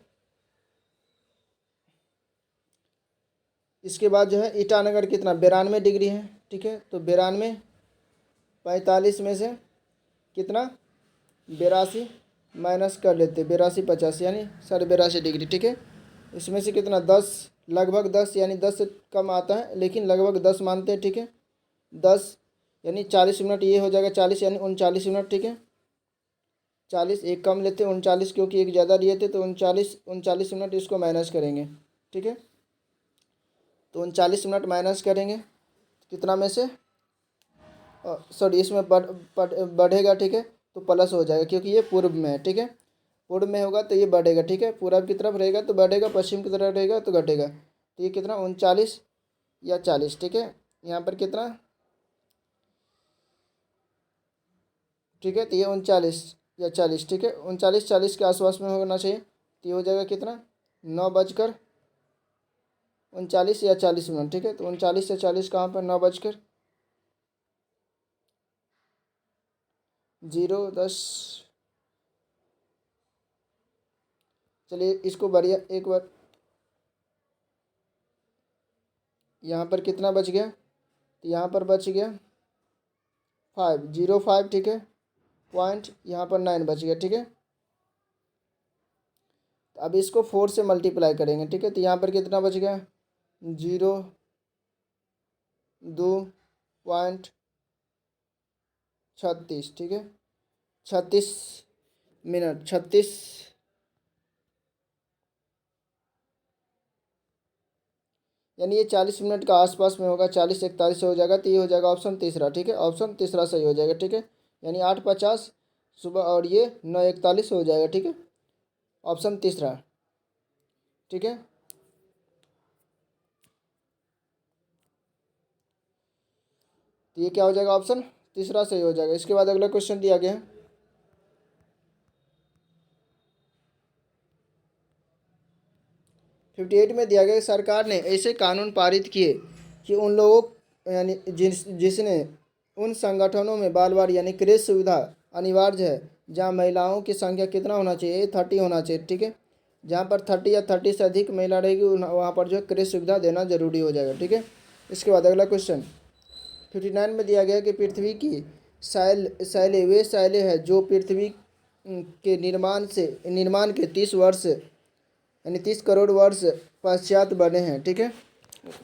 इसके बाद जो है ईटानगर कितना? 92 डिग्री है, ठीक है। तो 92 45 में से कितना? 82 माइनस कर लेते, 82 50 यानी 82.5 डिग्री, ठीक है। इसमें से कितना? 10, लगभग 10, यानी 10 से कम आता है लेकिन लगभग 10 मानते हैं, ठीक है। 10 यानी 40 मिनट, ये हो जाएगा 40 यानी 39 मिनट, ठीक है। 40 एक कम लेते हैं, 39, क्योंकि एक ज़्यादा लिए थे, तो 39 मिनट इसको माइनस करेंगे, ठीक है। तो 39 मिनट माइनस करेंगे कितना में से? सॉरी, इसमें बढ़ेगा, ठीक है, तो प्लस हो जाएगा क्योंकि ये पूर्व में है, ठीक है। पूर्व में होगा तो ये बढ़ेगा, ठीक है। पूरब की तरफ रहेगा तो बढ़ेगा, पश्चिम की तरफ रहेगा तो घटेगा। तो ये कितना? 39 या 40, ठीक है। यहाँ पर कितना? ठीक है, तो ये 39 या 40, ठीक है, 39 40 के आसपास में होना चाहिए। तो ये हो जाएगा कितना? 9:39 या 40 मिनट, ठीक है। तो 39 से 40 कहाँ पर? 9:010। चलिए इसको बढ़िया एक बार, यहाँ पर कितना बच गया? तो यहाँ पर बच गया 505, ठीक है, पॉइंट, यहाँ पर 9 बच गया, ठीक है। तो अब इसको 4 से मल्टीप्लाई करेंगे, ठीक है। तो यहाँ पर कितना बच गया? 0.236, ठीक है। 36 मिनट 36, यानी ये 40 मिनट का आसपास में होगा, 40-41 से हो जाएगा, तो ये हो जाएगा ऑप्शन तीसरा। ठीक है, ऑप्शन तीसरा सही हो जाएगा। ठीक है, यानी 8:50 सुबह और ये 9:41 हो जाएगा। ठीक है, ऑप्शन तीसरा। ठीक है, तो ये क्या हो जाएगा, ऑप्शन तीसरा सही हो जाएगा। इसके बाद अगला क्वेश्चन दिया गया है 58 में दिया गया कि सरकार ने ऐसे कानून पारित किए कि उन लोगों यानी जिसने उन संगठनों में बाल बाल यानी क्रेश सुविधा अनिवार्य है जहाँ महिलाओं की संख्या कितना होना चाहिए, 30 होना चाहिए। ठीक है, जहाँ पर 30 या 30 से अधिक महिला रहेगी वहाँ पर जो है क्रेश सुविधा देना जरूरी हो जाएगा। ठीक है, इसके बाद अगला क्वेश्चन 59 में दिया गया कि पृथ्वी की शैलें वे शैलें हैं जो पृथ्वी के निर्माण के 30 वर्ष यानी 30 करोड़ वर्ष पश्चात बने हैं। ठीक है,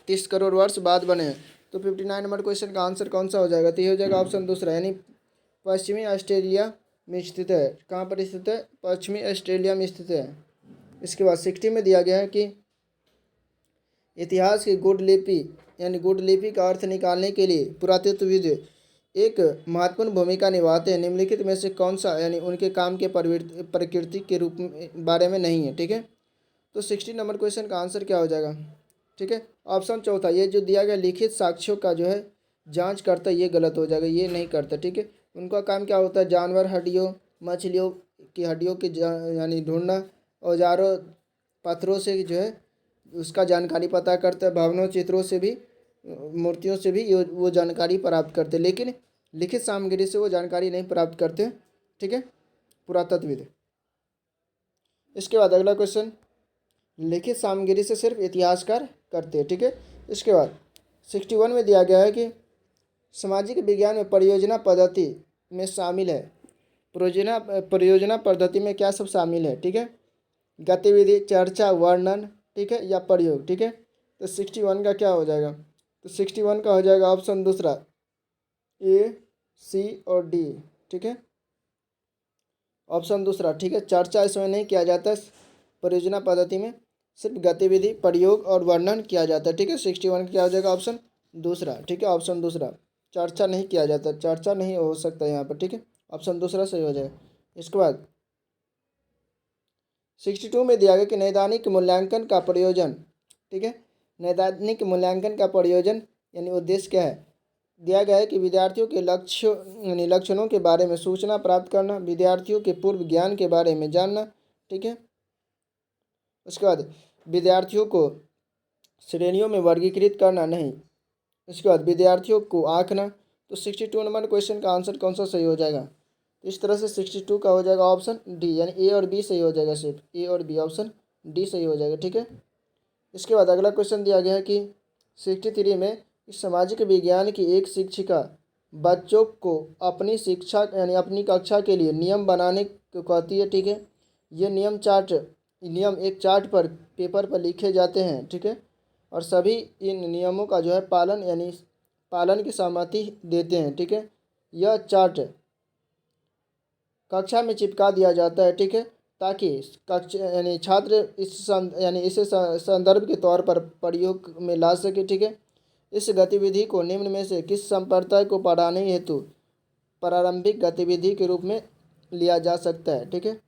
30 करोड़ वर्ष बाद बने हैं। तो 59 नंबर क्वेश्चन का आंसर कौन सा हो जाएगा, तो ये हो जाएगा ऑप्शन दूसरा, यानी पश्चिमी ऑस्ट्रेलिया में स्थित है। कहाँ पर स्थित है, पश्चिमी ऑस्ट्रेलिया में स्थित है। इसके बाद 60 में दिया गया है कि इतिहास की गुड लिपि यानी गुड लिपि का अर्थ निकालने के लिए पुरातत्वविद एक महत्वपूर्ण भूमिका निभाते हैं। निम्नलिखित में से कौन सा यानी उनके काम के प्रकृति के रूप में बारे में नहीं है। ठीक है, तो 60 नंबर क्वेश्चन का आंसर क्या हो जाएगा। ठीक है, ऑप्शन चौथा, ये जो दिया गया लिखित साक्ष्यों का जो है जांच करता है, ये गलत हो जाएगा, ये नहीं करता। ठीक है, उनका काम क्या होता है, जानवर हड्डियों मछलियों की हड्डियों की यानी ढूंढना, औजारों पत्थरों से जो है उसका जानकारी पता करता है, भवनों चित्रों से भी मूर्तियों से भी वो जानकारी प्राप्त करते, लेकिन लिखित सामग्री से वो जानकारी नहीं प्राप्त करते। ठीक है, पुरातत्वविद। इसके बाद अगला क्वेश्चन, लिखित सामग्री से सिर्फ इतिहासकार करते हैं। ठीक है, इसके बाद 61 में दिया गया है कि सामाजिक विज्ञान में परियोजना पद्धति में शामिल है। परियोजना पद्धति में क्या सब शामिल है। ठीक है, गतिविधि, चर्चा, वर्णन, ठीक है, या प्रयोग। ठीक है, तो 61 का क्या हो जाएगा, तो 61 का हो जाएगा ऑप्शन दूसरा, ए, सी और डी। ठीक है, ऑप्शन दूसरा। ठीक है, चर्चा इसमें नहीं किया जाता, परियोजना पद्धति में सिर्फ गतिविधि, प्रयोग और वर्णन किया जाता है। ठीक है, 61 क्या हो जाएगा, ऑप्शन दूसरा। ठीक है, ऑप्शन दूसरा, चर्चा नहीं किया जाता, चर्चा नहीं हो सकता यहाँ पर। ठीक है, ऑप्शन दूसरा सही हो जाएगा। इसके बाद 62 में दिया गया कि नैदानिक मूल्यांकन का प्रयोजन। ठीक है, नैदानिक मूल्यांकन का प्रयोजन यानी उद्देश्य क्या है, दिया गया है कि विद्यार्थियों के लक्षणों के बारे में सूचना प्राप्त करना, विद्यार्थियों के पूर्व ज्ञान के बारे में जानना। ठीक है, उसके बाद विद्यार्थियों को श्रेणियों में वर्गीकृत करना नहीं, इसके बाद विद्यार्थियों को आंकना। तो 62 नंबर क्वेश्चन का आंसर कौन सा सही हो जाएगा, इस तरह से 62 का हो जाएगा ऑप्शन डी, यानी ए और बी सही हो जाएगा, सिर्फ ए और बी, ऑप्शन डी सही हो जाएगा। ठीक है, इसके बाद अगला क्वेश्चन दिया गया है कि 63 में सामाजिक विज्ञान की एक शिक्षिका बच्चों को अपनी शिक्षा यानी अपनी कक्षा के लिए नियम बनाने को कहती है। ठीक है, ये नियम एक चार्ट पर पेपर पर लिखे जाते हैं। ठीक है, और सभी इन नियमों का जो है पालन की सहमति देते हैं। ठीक है, यह चार्ट कक्षा में चिपका दिया जाता है। ठीक है, ताकि कक्षा यानी छात्र इसे संदर्भ के तौर पर प्रयोग में ला सके। ठीक है, इस गतिविधि को निम्न में से किस संप्रदाय को पढ़ाने हेतु प्रारंभिक गतिविधि के रूप में लिया जा सकता है। ठीक है,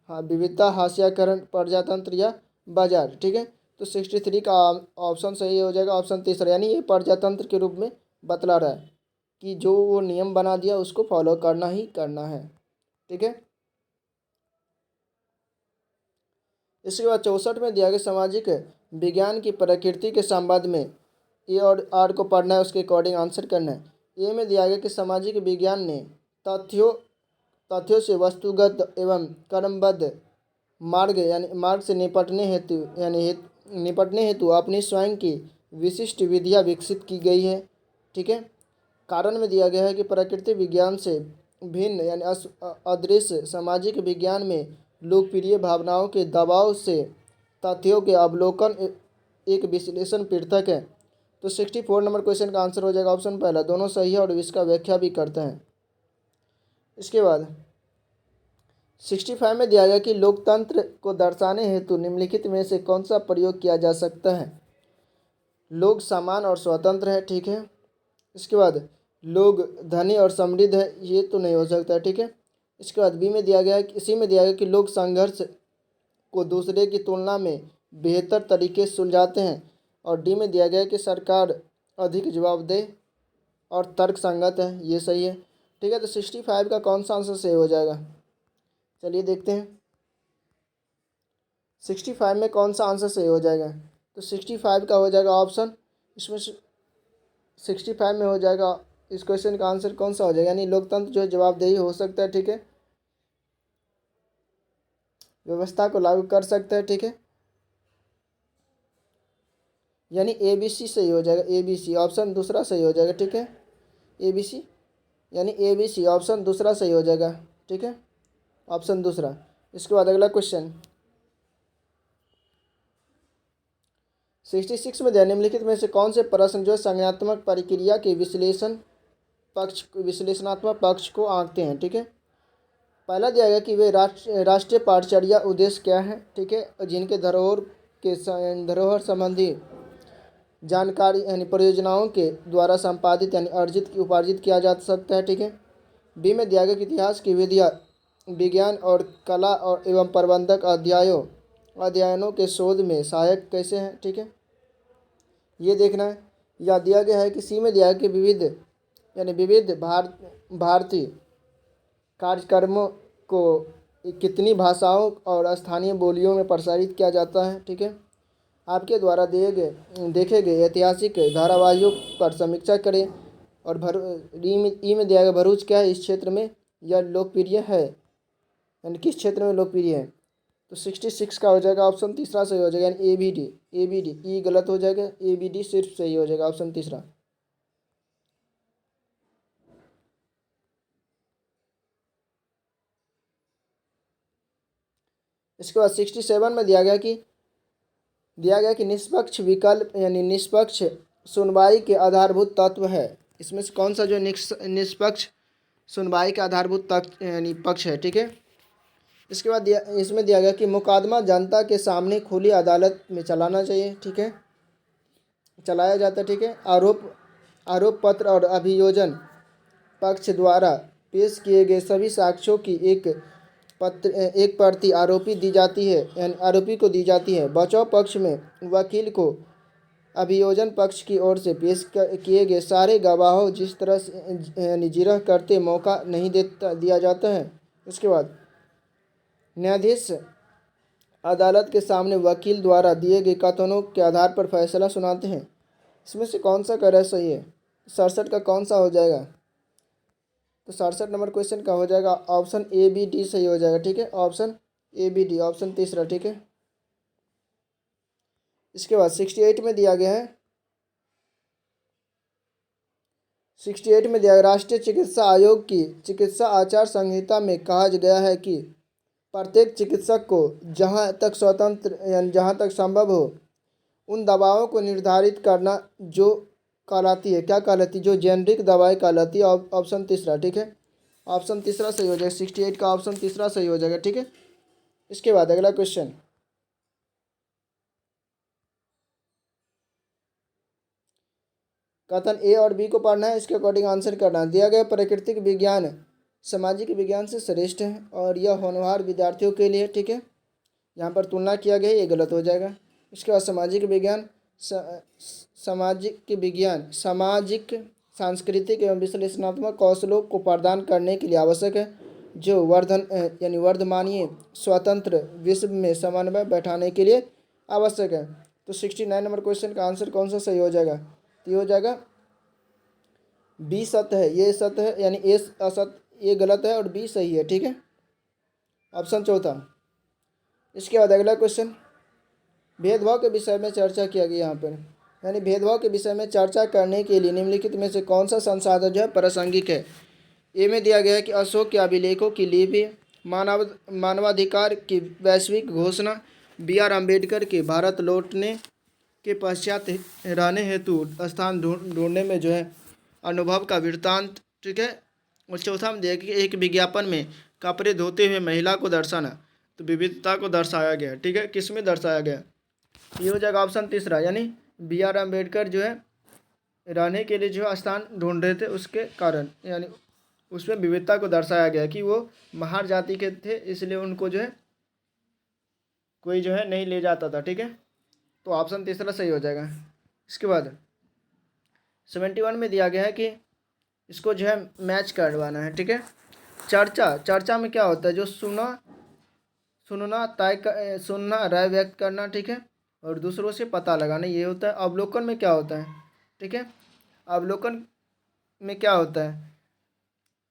हाँ, विविधता, हास्याकरण, प्रजातंत्र या बाजार। ठीक है, तो 63 का ऑप्शन सही हो जाएगा, ऑप्शन तीसरा, यानी ये प्रजातंत्र के रूप में बतला रहा है कि जो वो नियम बना दिया उसको फॉलो करना ही करना है। ठीक है, इसके बाद 64 में दिया गया सामाजिक विज्ञान की प्रकृति के संबंध में ए और आर को पढ़ना है, उसके अकॉर्डिंग आंसर करना है। ए में दिया गया कि सामाजिक विज्ञान ने तथ्यों से वस्तुगत एवं कर्मबद्ध मार्ग से निपटने हेतु अपनी स्वयं की विशिष्ट विधियाँ विकसित की गई है। ठीक है, कारण में दिया गया है कि प्रकृति विज्ञान से भिन्न यानी अदृश्य सामाजिक विज्ञान में लोकप्रिय भावनाओं के दबाव से तथ्यों के अवलोकन एक विश्लेषण पृथक है। तो 64 नंबर क्वेश्चन का आंसर हो जाएगा ऑप्शन पहला, दोनों सही है और इसका व्याख्या भी करते हैं। इसके बाद 65 में दिया गया कि लोकतंत्र को दर्शाने हेतु निम्नलिखित में से कौन सा प्रयोग किया जा सकता है। लोग समान और स्वतंत्र है, ठीक है। इसके बाद लोग धनी और समृद्ध है, ये तो नहीं हो सकता, ठीक है। इसके बाद बी में दिया गया है, इसी में दिया गया कि लोग संघर्ष को दूसरे की तुलना में बेहतर तरीके से सुलझाते हैं। और डी में दिया गया है कि सरकार अधिक जवाबदेह और तर्क संगत है, ये सही है, ठीक है। तो 65 का कौन सा आंसर सही हो जाएगा, चलिए देखते हैं 65 में कौन सा आंसर सही हो जाएगा। तो 65 का हो जाएगा ऑप्शन, इसमें 65 में हो जाएगा, इस क्वेश्चन का आंसर कौन सा हो जाएगा, यानी लोकतंत्र जो है जवाबदेही हो सकता है, ठीक है, व्यवस्था को लागू कर सकता है, ठीक है, यानी ए बी सी सही हो जाएगा, ए बी सी ऑप्शन दूसरा सही हो जाएगा, ठीक है, ए बी सी यानी ए बी सी ऑप्शन दूसरा सही हो जाएगा, ठीक है, ऑप्शन दूसरा। इसके बाद अगला क्वेश्चन 66 में दिया निम्नलिखित में से कौन से प्रश्न जो संज्ञानात्मक प्रक्रिया के विश्लेषणात्मक पक्ष को आंकते हैं, ठीक है। पहला दिया गया कि वे राष्ट्रीय पाठचर्या उद्देश्य क्या है, ठीक है, जिनके धरोहर संबंधी जानकारी यानी परियोजनाओं के द्वारा संपादित यानी उपार्जित किया जा सकता है, ठीक है। बी में दिया गया कि इतिहास की विधियाँ विज्ञान और कला और एवं प्रबंधक अध्ययनों के शोध में सहायक कैसे हैं, ठीक है, ये देखना है। या दिया गया है कि सी में दिया है कि विविध भारतीय कार्यक्रमों को कितनी भाषाओं और स्थानीय बोलियों में प्रसारित किया जाता है, ठीक है। आपके द्वारा देखे गए ऐतिहासिक धारावाहिकों पर समीक्षा करें। और ई में दिया गया भरूच क्या है, इस क्षेत्र में यह लोकप्रिय है, यानी किस क्षेत्र में लोकप्रिय है। तो 66 का हो जाएगा ऑप्शन तीसरा सही हो जाएगा, यानी ए बी डी ई गलत हो जाएगा, ए बी डी सिर्फ सही हो जाएगा, ऑप्शन तीसरा। इसके बाद 67 में दिया गया कि निष्पक्ष विकल्प यानी निष्पक्ष सुनवाई के आधारभूत तत्व है। इसमें से कौन सा जो निष्पक्ष सुनवाई का आधारभूत तत्व यानी पक्ष है, ठीक है। इसके बाद इसमें दिया गया कि मुकदमा जनता के सामने खुली अदालत में चलाना चाहिए, ठीक है, चलाया जाता है, ठीक है। आरोप पत्र और अभियोजन पक्ष द्वारा पेश किए गए सभी साक्ष्यों की एक प्रति आरोपी को दी जाती है। बचाव पक्ष में वकील को अभियोजन पक्ष की ओर से पेश किए गए सारे गवाहों जिस तरह से जिरह करते मौका नहीं दिया जाता है। उसके बाद न्यायाधीश अदालत के सामने वकील द्वारा दिए गए कथनों के आधार पर फैसला सुनाते हैं। इसमें से कौन सा करेक्ट सही है, 67 का कौन सा हो जाएगा। तो 67 नंबर क्वेश्चन का हो जाएगा ऑप्शन ए बी डी सही हो जाएगा, ठीक है, option A B D option तीसरा, ठीक है। इसके बाद 68 में दिया गया है 68 में दिया गया राष्ट्रीय चिकित्सा आयोग की चिकित्सा आचार संहिता में कहा गया है कि प्रत्येक चिकित्सक को जहाँ तक संभव हो उन दवाओं को निर्धारित करना जो कहलाती है, क्या कहलाती है, जो जेनरिक दवाई कहलाती है, ऑप्शन तीसरा, ठीक है, ऑप्शन तीसरा सही हो जाएगा, 68 का ऑप्शन तीसरा सही हो जाएगा, ठीक है। इसके बाद अगला क्वेश्चन कथन ए और बी को पढ़ना है, इसके अकॉर्डिंग आंसर करना है। दिया गया प्राकृतिक विज्ञान सामाजिक विज्ञान से श्रेष्ठ है और यह होनहार विद्यार्थियों के लिए, ठीक है, यहाँ पर तुलना किया गया, ये गलत हो जाएगा। इसके बाद सामाजिक सांस्कृतिक एवं विश्लेषणात्मक कौशलों को प्रदान करने के लिए आवश्यक है, जो वर्धमानीय स्वतंत्र विश्व में समन्वय बैठाने के लिए आवश्यक है। तो 69 नंबर क्वेश्चन का आंसर कौन सा सही हो जाएगा, तो ये हो जाएगा बी सत्य है, ये सत्य है, यानी ए असत्य, ये गलत है और बी सही है, ठीक है, ऑप्शन चौथा। इसके बाद अगला क्वेश्चन भेदभाव के विषय में चर्चा किया गया यहाँ पर, यानी भेदभाव के विषय में चर्चा करने के लिए निम्नलिखित में से कौन सा संसाधन जो है प्रासंगिक है। ए में दिया गया है कि अशोक के अभिलेखों की लिपि, मानवाधिकार की वैश्विक घोषणा, बी आर अम्बेडकर के भारत लौटने के पश्चात रहने हेतु स्थान ढूंढने में जो है अनुभव का वृत्तांत, ठीक है, और चौथा में दिया कि एक विज्ञापन में कपड़े धोते हुए महिला को दर्शाना, तो विविधता को दर्शाया गया। ठीक है, किस में दर्शाया गया? ये हो जाएगा ऑप्शन तीसरा, यानी B.R. अम्बेडकर जो है रहने के लिए जो स्थान ढूंढ रहे थे उसके कारण, यानी उसमें विविधता को दर्शाया गया कि वो महार जाति के थे, इसलिए उनको जो है कोई जो है नहीं ले जाता था। ठीक है, तो ऑप्शन तीसरा सही हो जाएगा। इसके बाद 71 में दिया गया है कि इसको जो है मैच करवाना है। ठीक है, चर्चा में क्या होता है? जो सुनना, राय व्यक्त करना। ठीक है, और दूसरों से पता लगाना, ये होता है। अवलोकन में क्या होता है? ठीक है, अवलोकन में क्या होता है?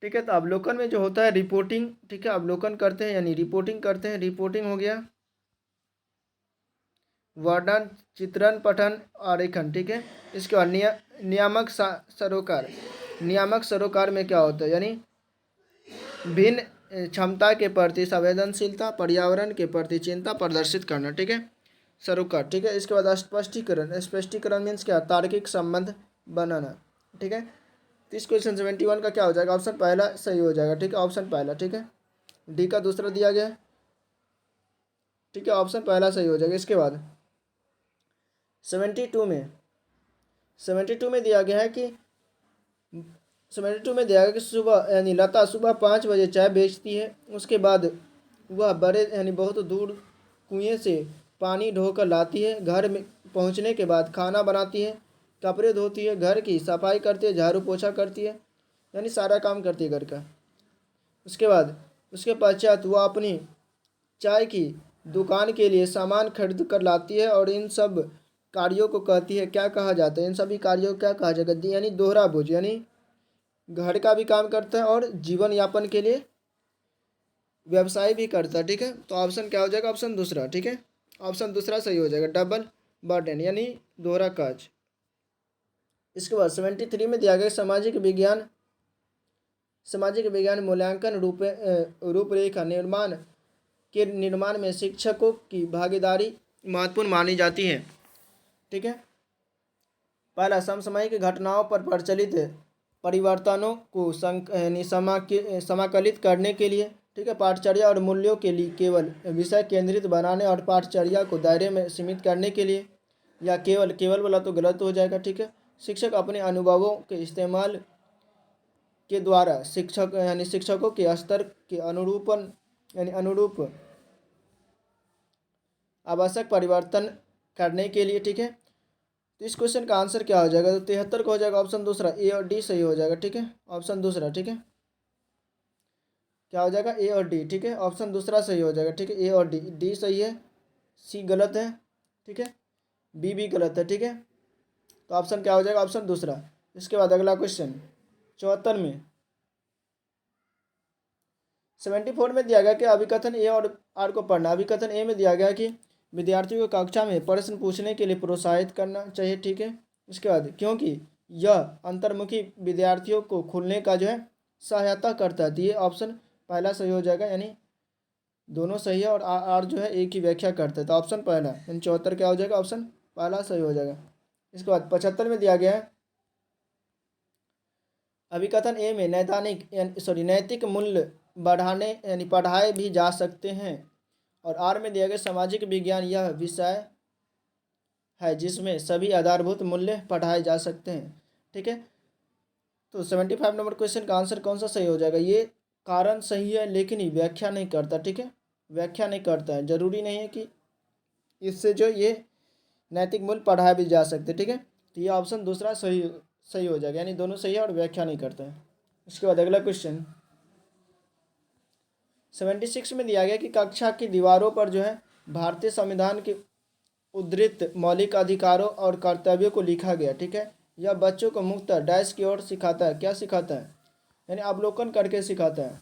ठीक है, तो अवलोकन में जो होता है रिपोर्टिंग। ठीक है, अवलोकन करते हैं यानी रिपोर्टिंग करते हैं, रिपोर्टिंग हो गया। वर्णन, चित्रण, पठन, आरेखन। ठीक है, इसके बाद नियामक सरोकार। नियामक सरोकार में क्या होता है? यानी भिन्न क्षमता के प्रति संवेदनशीलता, पर्यावरण के प्रति चिंता प्रदर्शित करना। ठीक है, सरोकार। ठीक है, इसके बाद स्पष्टीकरण। स्पष्टीकरण मीन्स क्या? तार्किक संबंध बनाना। ठीक है, तो इस क्वेश्चन 71 का क्या हो जाएगा? ऑप्शन पहला सही हो जाएगा। ठीक है, ऑप्शन पहला। ठीक है, डी का दूसरा दिया गया है। ठीक है, ऑप्शन पहला सही हो जाएगा। इसके बाद 72 में दिया गया है कि 72 में दिया गया कि सुबह यानी लता सुबह 5 बजे चाय बेचती है, उसके बाद वह बड़े यानी बहुत दूर कुएं से पानी ढोकर लाती है, घर में पहुंचने के बाद खाना बनाती है, कपड़े धोती है, घर की सफाई करती है, झाड़ू पोछा करती है, यानी सारा काम करती है घर का। उसके पश्चात वह अपनी चाय की दुकान के लिए सामान खरीद कर लाती है, और इन सब कार्यों को कहती है, क्या कहा जाता है? इन सभी कार्यों को क्या कहा जाएगा? यानी दोहरा बोझ, यानी घर का भी काम करता है और जीवन यापन के लिए व्यवसाय भी करता है। ठीक है, तो ऑप्शन क्या हो जाएगा? ऑप्शन दूसरा। ठीक है, ऑप्शन दूसरा सही हो जाएगा, डबल बर्डन यानी दोहरा काज। इसके बाद 73 में दिया गया सामाजिक विज्ञान मूल्यांकन रूपरेखा निर्माण में शिक्षकों की भागीदारी महत्वपूर्ण मानी जाती है। ठीक है, पहला समसामयिक घटनाओं पर प्रचलित परिवर्तनों को समाकलित करने के लिए। ठीक है, पाठचर्या और मूल्यों के लिए केवल विषय केंद्रित बनाने और पाठचर्या को दायरे में सीमित करने के लिए, या केवल वाला तो गलत हो जाएगा। ठीक है, शिक्षक अपने अनुभवों के इस्तेमाल के द्वारा शिक्षकों के स्तर के अनुरूप आवश्यक परिवर्तन करने के लिए। ठीक है, तो इस क्वेश्चन का आंसर क्या हो जाएगा? तो 73 का हो जाएगा ऑप्शन दूसरा, ए और डी सही हो जाएगा। ठीक है, ऑप्शन दूसरा। ठीक है, क्या हो जाएगा? ए और डी। ठीक है, ऑप्शन दूसरा सही हो जाएगा। ठीक है, ए और डी, डी सही है, सी गलत है। ठीक है, बी भी गलत है। ठीक है, तो ऑप्शन क्या हो जाएगा? ऑप्शन दूसरा। इसके बाद अगला क्वेश्चन 74 में 74 में दिया गया कि अभिकथन ए और आर को पढ़ना। अभिकथन ए में दिया गया कि विद्यार्थियों को कक्षा में प्रश्न पूछने के लिए प्रोत्साहित करना चाहिए। ठीक है, इसके बाद क्योंकि यह अंतर्मुखी विद्यार्थियों को खुलने का जो है सहायता करता है, तो ये ऑप्शन पहला सही हो जाएगा, यानी दोनों सही है, और आर जो है एक ही व्याख्या करता है, तो ऑप्शन पहला, यानी 74 क्या हो जाएगा? ऑप्शन पहला सही हो जाएगा। इसके बाद 75 में दिया गया है अभिकथन ए में नैतिक मूल्य बढ़ाने यानी पढ़ाए भी जा सकते हैं, और आर में दिया गया सामाजिक विज्ञान यह विषय है जिसमें सभी आधारभूत मूल्य पढ़ाए जा सकते हैं। ठीक है, तो 75 नंबर क्वेश्चन का आंसर कौन सा सही हो जाएगा? ये कारण सही है लेकिन ये व्याख्या नहीं करता। ठीक है, व्याख्या नहीं करता है, जरूरी नहीं है कि इससे जो ये नैतिक मूल्य पढ़ाए भी जा सकते। ठीक है, तो ये ऑप्शन दूसरा सही हो जाएगा, यानी दोनों सही है और व्याख्या नहीं करता है। इसके बाद अगला क्वेश्चन 76 में दिया गया कि कक्षा की दीवारों पर जो है भारतीय संविधान के उद्धृत मौलिक अधिकारों और कर्तव्यों को लिखा गया। ठीक है, यह बच्चों को मुक्त डैश की ओर सिखाता है। क्या सिखाता है? यानी अवलोकन करके सिखाता है।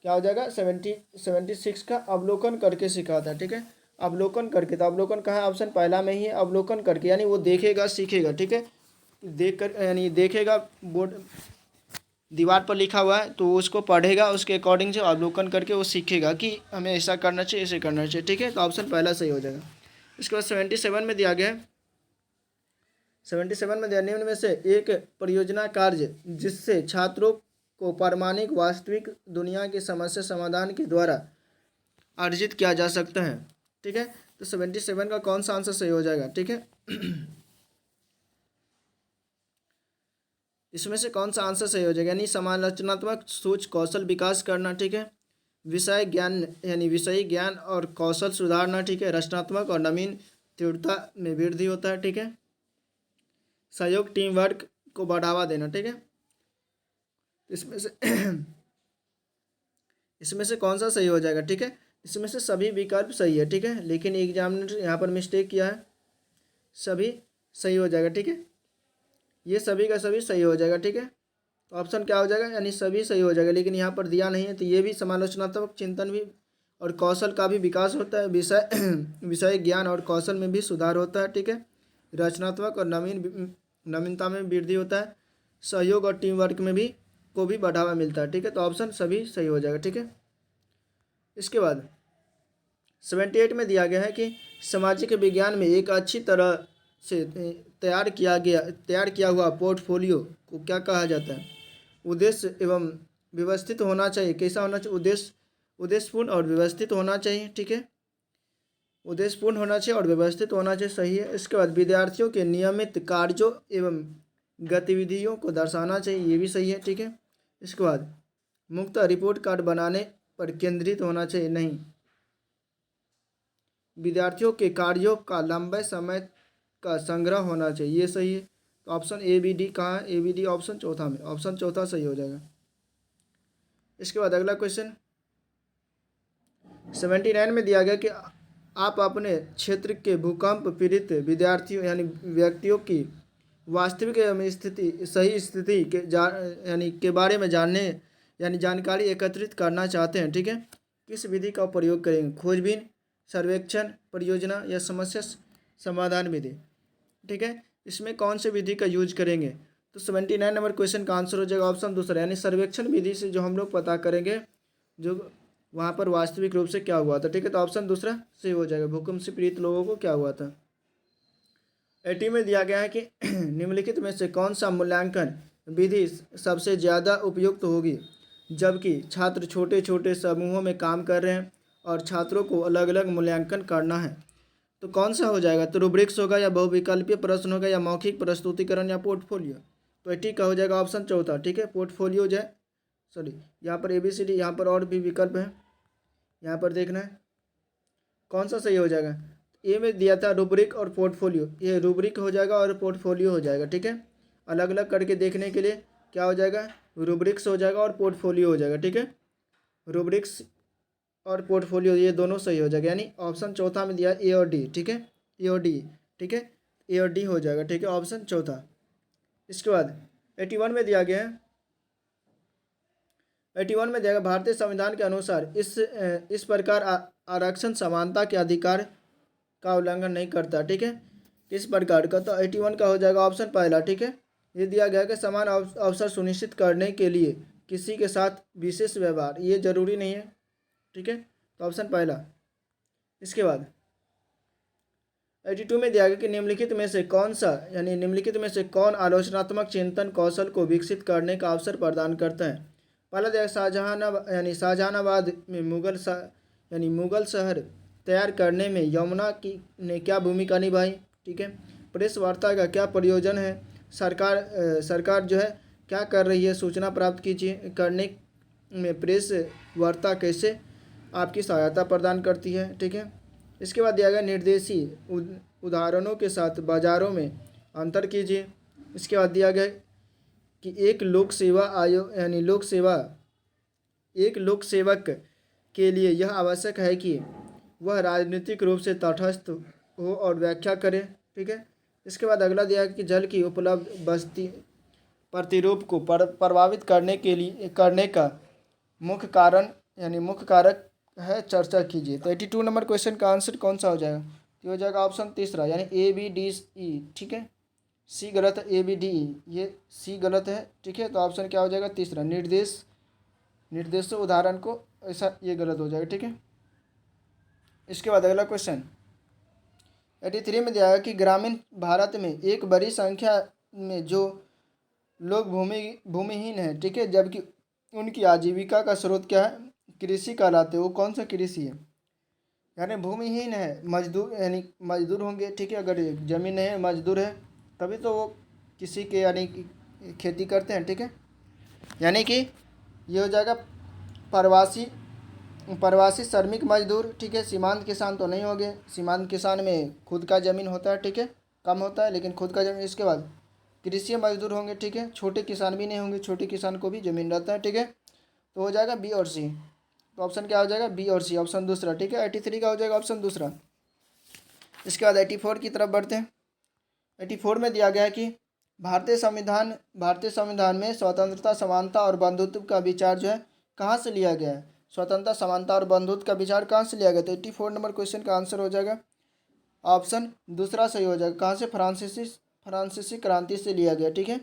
क्या हो जाएगा? 76 का अवलोकन करके सिखाता है। ठीक है, अवलोकन करके, तो अवलोकन कहाँ है? ऑप्शन पहला में ही है, अवलोकन करके, यानी वो देखेगा सीखेगा। ठीक है, देख कर यानी देखेगा, बोर्ड दीवार पर लिखा हुआ है तो उसको पढ़ेगा, उसके अकॉर्डिंग से अवलोकन करके वो सीखेगा कि हमें ऐसा करना चाहिए, ऐसे करना चाहिए। ठीक है, तो ऑप्शन पहला सही हो जाएगा। इसके बाद 77 में दिया गया है 77 में निम्न में से एक परियोजना कार्य जिससे छात्रों को प्रामाणिक वास्तविक दुनिया की समस्या समाधान के द्वारा अर्जित किया जा सकता है। ठीक है, तो 77 का कौन सा आंसर सही हो जाएगा? ठीक है, इसमें से कौन सा आंसर सही हो जाएगा? यानी समालोचनात्मक सोच कौशल विकास करना। ठीक है, विषय ज्ञान यानी विषयी ज्ञान और कौशल सुधारना। ठीक है, रचनात्मक और नवीन तीव्रता में वृद्धि होता है। ठीक है, सहयोग टीम वर्क को बढ़ावा देना। ठीक है, इसमें से इसमें से कौन सा सही हो जाएगा? ठीक है, इसमें से सभी विकल्प सही है। ठीक है, लेकिन एग्जामिनर यहाँ पर मिस्टेक किया है, सभी सही हो जाएगा। ठीक है, ये सभी का सभी सही हो जाएगा। ठीक है, तो ऑप्शन क्या हो जाएगा? यानी सभी सही हो जाएगा, लेकिन यहाँ पर दिया नहीं है, तो ये भी समालोचनात्मक चिंतन भी और कौशल का भी विकास होता है, विषय विषय ज्ञान और कौशल में भी सुधार होता है। ठीक है, रचनात्मक और नवीनता में वृद्धि होता है, सहयोग और टीम वर्क में भी को भी बढ़ावा मिलता है। ठीक है, तो ऑप्शन सभी सही हो जाएगा। ठीक है, इसके बाद 78 में दिया गया है कि सामाजिक विज्ञान में एक अच्छी तरह से तैयार किया हुआ पोर्टफोलियो को क्या कहा जाता है? उद्देश्य एवं व्यवस्थित होना चाहिए। कैसा होना चाहिए? उद्देश्यपूर्ण और व्यवस्थित होना चाहिए। ठीक है, उद्देश्यपूर्ण होना चाहिए और व्यवस्थित होना चाहिए, सही है। इसके बाद विद्यार्थियों के नियमित कार्यों एवं गतिविधियों को दर्शाना चाहिए, ये भी सही है। ठीक है, इसके बाद मुक्त रिपोर्ट कार्ड बनाने पर केंद्रित होना चाहिए, नहीं। विद्यार्थियों के कार्यों का लंबे समय का संग्रह होना चाहिए, ये सही है। तो ऑप्शन ए बी डी कहाँ है? ए बी डी ऑप्शन चौथा में, ऑप्शन चौथा सही हो जाएगा। इसके बाद अगला क्वेश्चन 79 में दिया गया कि आप अपने क्षेत्र के भूकंप पीड़ित विद्यार्थियों यानी व्यक्तियों की वास्तविक सही स्थिति यानी के बारे में जानकारी एकत्रित करना चाहते हैं। ठीक है, किस विधि का प्रयोग करेंगे? खोजबीन, सर्वेक्षण, परियोजना या समस्या समाधान विधि। ठीक है, इसमें कौन से विधि का यूज करेंगे? तो 79 नंबर क्वेश्चन का आंसर हो जाएगा ऑप्शन दूसरा, यानी सर्वेक्षण विधि से जो हम लोग पता करेंगे जो वहाँ पर वास्तविक रूप से क्या हुआ था। ठीक है, तो ऑप्शन दूसरा सही हो जाएगा, भूकंप से पीड़ित लोगों को क्या हुआ था। 80 में दिया गया है कि निम्नलिखित में से कौन सा मूल्यांकन विधि सबसे ज़्यादा उपयुक्त होगी जबकि छात्र छोटे छोटे समूहों में काम कर रहे हैं और छात्रों को अलग अलग मूल्यांकन करना है? तो कौन सा हो जाएगा? तो रूब्रिक्स होगा या बहुविकल्पीय प्रश्न होगा या मौखिक प्रस्तुतिकरण या पोर्टफोलियो? तो 80 का हो जाएगा ऑप्शन चौथा। ठीक है, पोर्टफोलियो जो है, सॉरी यहाँ पर ABCD, यहाँ पर और भी विकल्प है, यहाँ पर देखना है कौन सा सही हो जाएगा। ए में दिया था रूब्रिक और पोर्टफोलियो, ये रूब्रिक हो जाएगा और पोर्टफोलियो हो जाएगा। ठीक है, अलग अलग करके देखने के लिए क्या हो जाएगा? रूब्रिक्स हो जाएगा और पोर्टफोलियो हो जाएगा। ठीक है, रूब्रिक्स और पोर्टफोलियो ये दोनों सही हो जाएगा, यानी ऑप्शन चौथा में दिया ए और डी। ठीक है, ए और डी, ठीक है, ए और डी हो जाएगा। ठीक है, ऑप्शन चौथा। इसके बाद 81 में दिया गया है, 81 में दिया गया भारतीय संविधान के अनुसार इस प्रकार आरक्षण समानता के अधिकार का उल्लंघन नहीं करता। ठीक है, किस प्रकार का? तो 81 का हो जाएगा ऑप्शन पहला। ठीक है, ये दिया गया कि समान अवसर सुनिश्चित करने के लिए किसी के साथ विशेष व्यवहार, ये जरूरी नहीं है। ठीक है, तो ऑप्शन पहला। इसके बाद 82 में दिया गया कि निम्नलिखित में से कौन सा यानी निम्नलिखित में से कौन आलोचनात्मक चिंतन कौशल को विकसित करने का अवसर प्रदान करता है? पहला दिया शाहजहानाबाद में मुगल शहर तैयार करने में यमुना की ने क्या भूमिका निभाई? ठीक है, प्रेस वार्ता का क्या प्रयोजन है? सरकार जो है क्या कर रही है सूचना प्राप्त करने में प्रेस वार्ता कैसे आपकी सहायता प्रदान करती है? ठीक है, इसके बाद दिया गया निर्देशी उदाहरणों के साथ बाजारों में अंतर कीजिए। इसके बाद दिया गया कि एक लोक सेवक के लिए यह आवश्यक है कि वह राजनीतिक रूप से तटस्थ हो और व्याख्या करे। ठीक है, इसके बाद अगला दिया कि जल की उपलब्ध बस्ती प्रतिरूप को प्रभावित करने का मुख्य कारक है, चर्चा कीजिए। तो 82 नंबर क्वेश्चन का आंसर कौन सा हो जाएगा? तो हो जाएगा ऑप्शन तीसरा, यानी ABDE। ठीक है, सी गलत है, ABDE ये सी गलत है। ठीक है, तो ऑप्शन क्या हो जाएगा? तीसरा, निर्देश उदाहरण को ऐसा ये गलत हो जाएगा। ठीक है, इसके बाद अगला क्वेश्चन 83 में दिया है कि ग्रामीण भारत में एक बड़ी संख्या में जो लोग भूमिहीन है, ठीक है, जबकि उनकी आजीविका का स्रोत क्या है? कृषि कहलाते हैं। वो कौन सा कृषि है? यानी भूमिहीन है, मजदूर यानी मजदूर होंगे, ठीक है। अगर ज़मीन नहीं है, मजदूर है, तभी तो वो किसी के यानी कि खेती करते हैं, ठीक है। यानी कि ये हो जाएगा प्रवासी प्रवासी श्रमिक मजदूर, ठीक है। सीमांत किसान तो नहीं होंगे, सीमांत किसान में खुद का ज़मीन होता है, ठीक है, कम होता है लेकिन खुद का ज़मीन। इसके बाद कृषि मजदूर होंगे, ठीक है। छोटे किसान भी नहीं होंगे, छोटे किसान को भी ज़मीन रहता है, ठीक है। तो हो जाएगा बी और सी। तो ऑप्शन क्या हो जाएगा? बी और सी, ऑप्शन दूसरा, ठीक है। 83 का हो जाएगा ऑप्शन दूसरा। इसके बाद 84 की तरफ बढ़ते हैं। 84 में दिया गया है कि भारतीय संविधान में स्वतंत्रता, समानता और बंधुत्व का विचार जो है कहाँ से लिया गया है? स्वतंत्रता, समानता और बंधुत्व का विचार कहाँ से लिया गया? तो 84 नंबर क्वेश्चन का आंसर हो जाएगा ऑप्शन दूसरा सही हो जाएगा। कहाँ से? फ्रांसीसी क्रांति से लिया गया, ठीक है।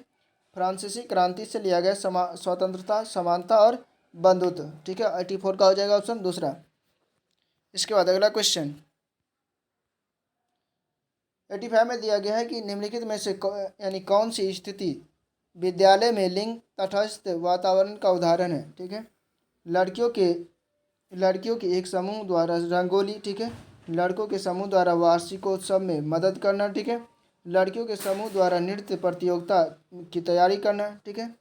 फ्रांसीसी क्रांति से लिया गया स्वतंत्रता, समानता और बंधुत्व, ठीक है। 84 का हो जाएगा ऑप्शन दूसरा। इसके बाद अगला क्वेश्चन 85 में दिया गया है कि निम्नलिखित में से यानी कौन सी स्थिति विद्यालय में लिंग तटस्थ वातावरण का उदाहरण है, ठीक है। लड़कियों के लड़कियों के एक समूह द्वारा रंगोली, ठीक है। लड़कों के समूह द्वारा वार्षिकोत्सव में मदद करना, ठीक है। लड़कियों के समूह द्वारा नृत्य प्रतियोगिता की तैयारी करना, ठीक है।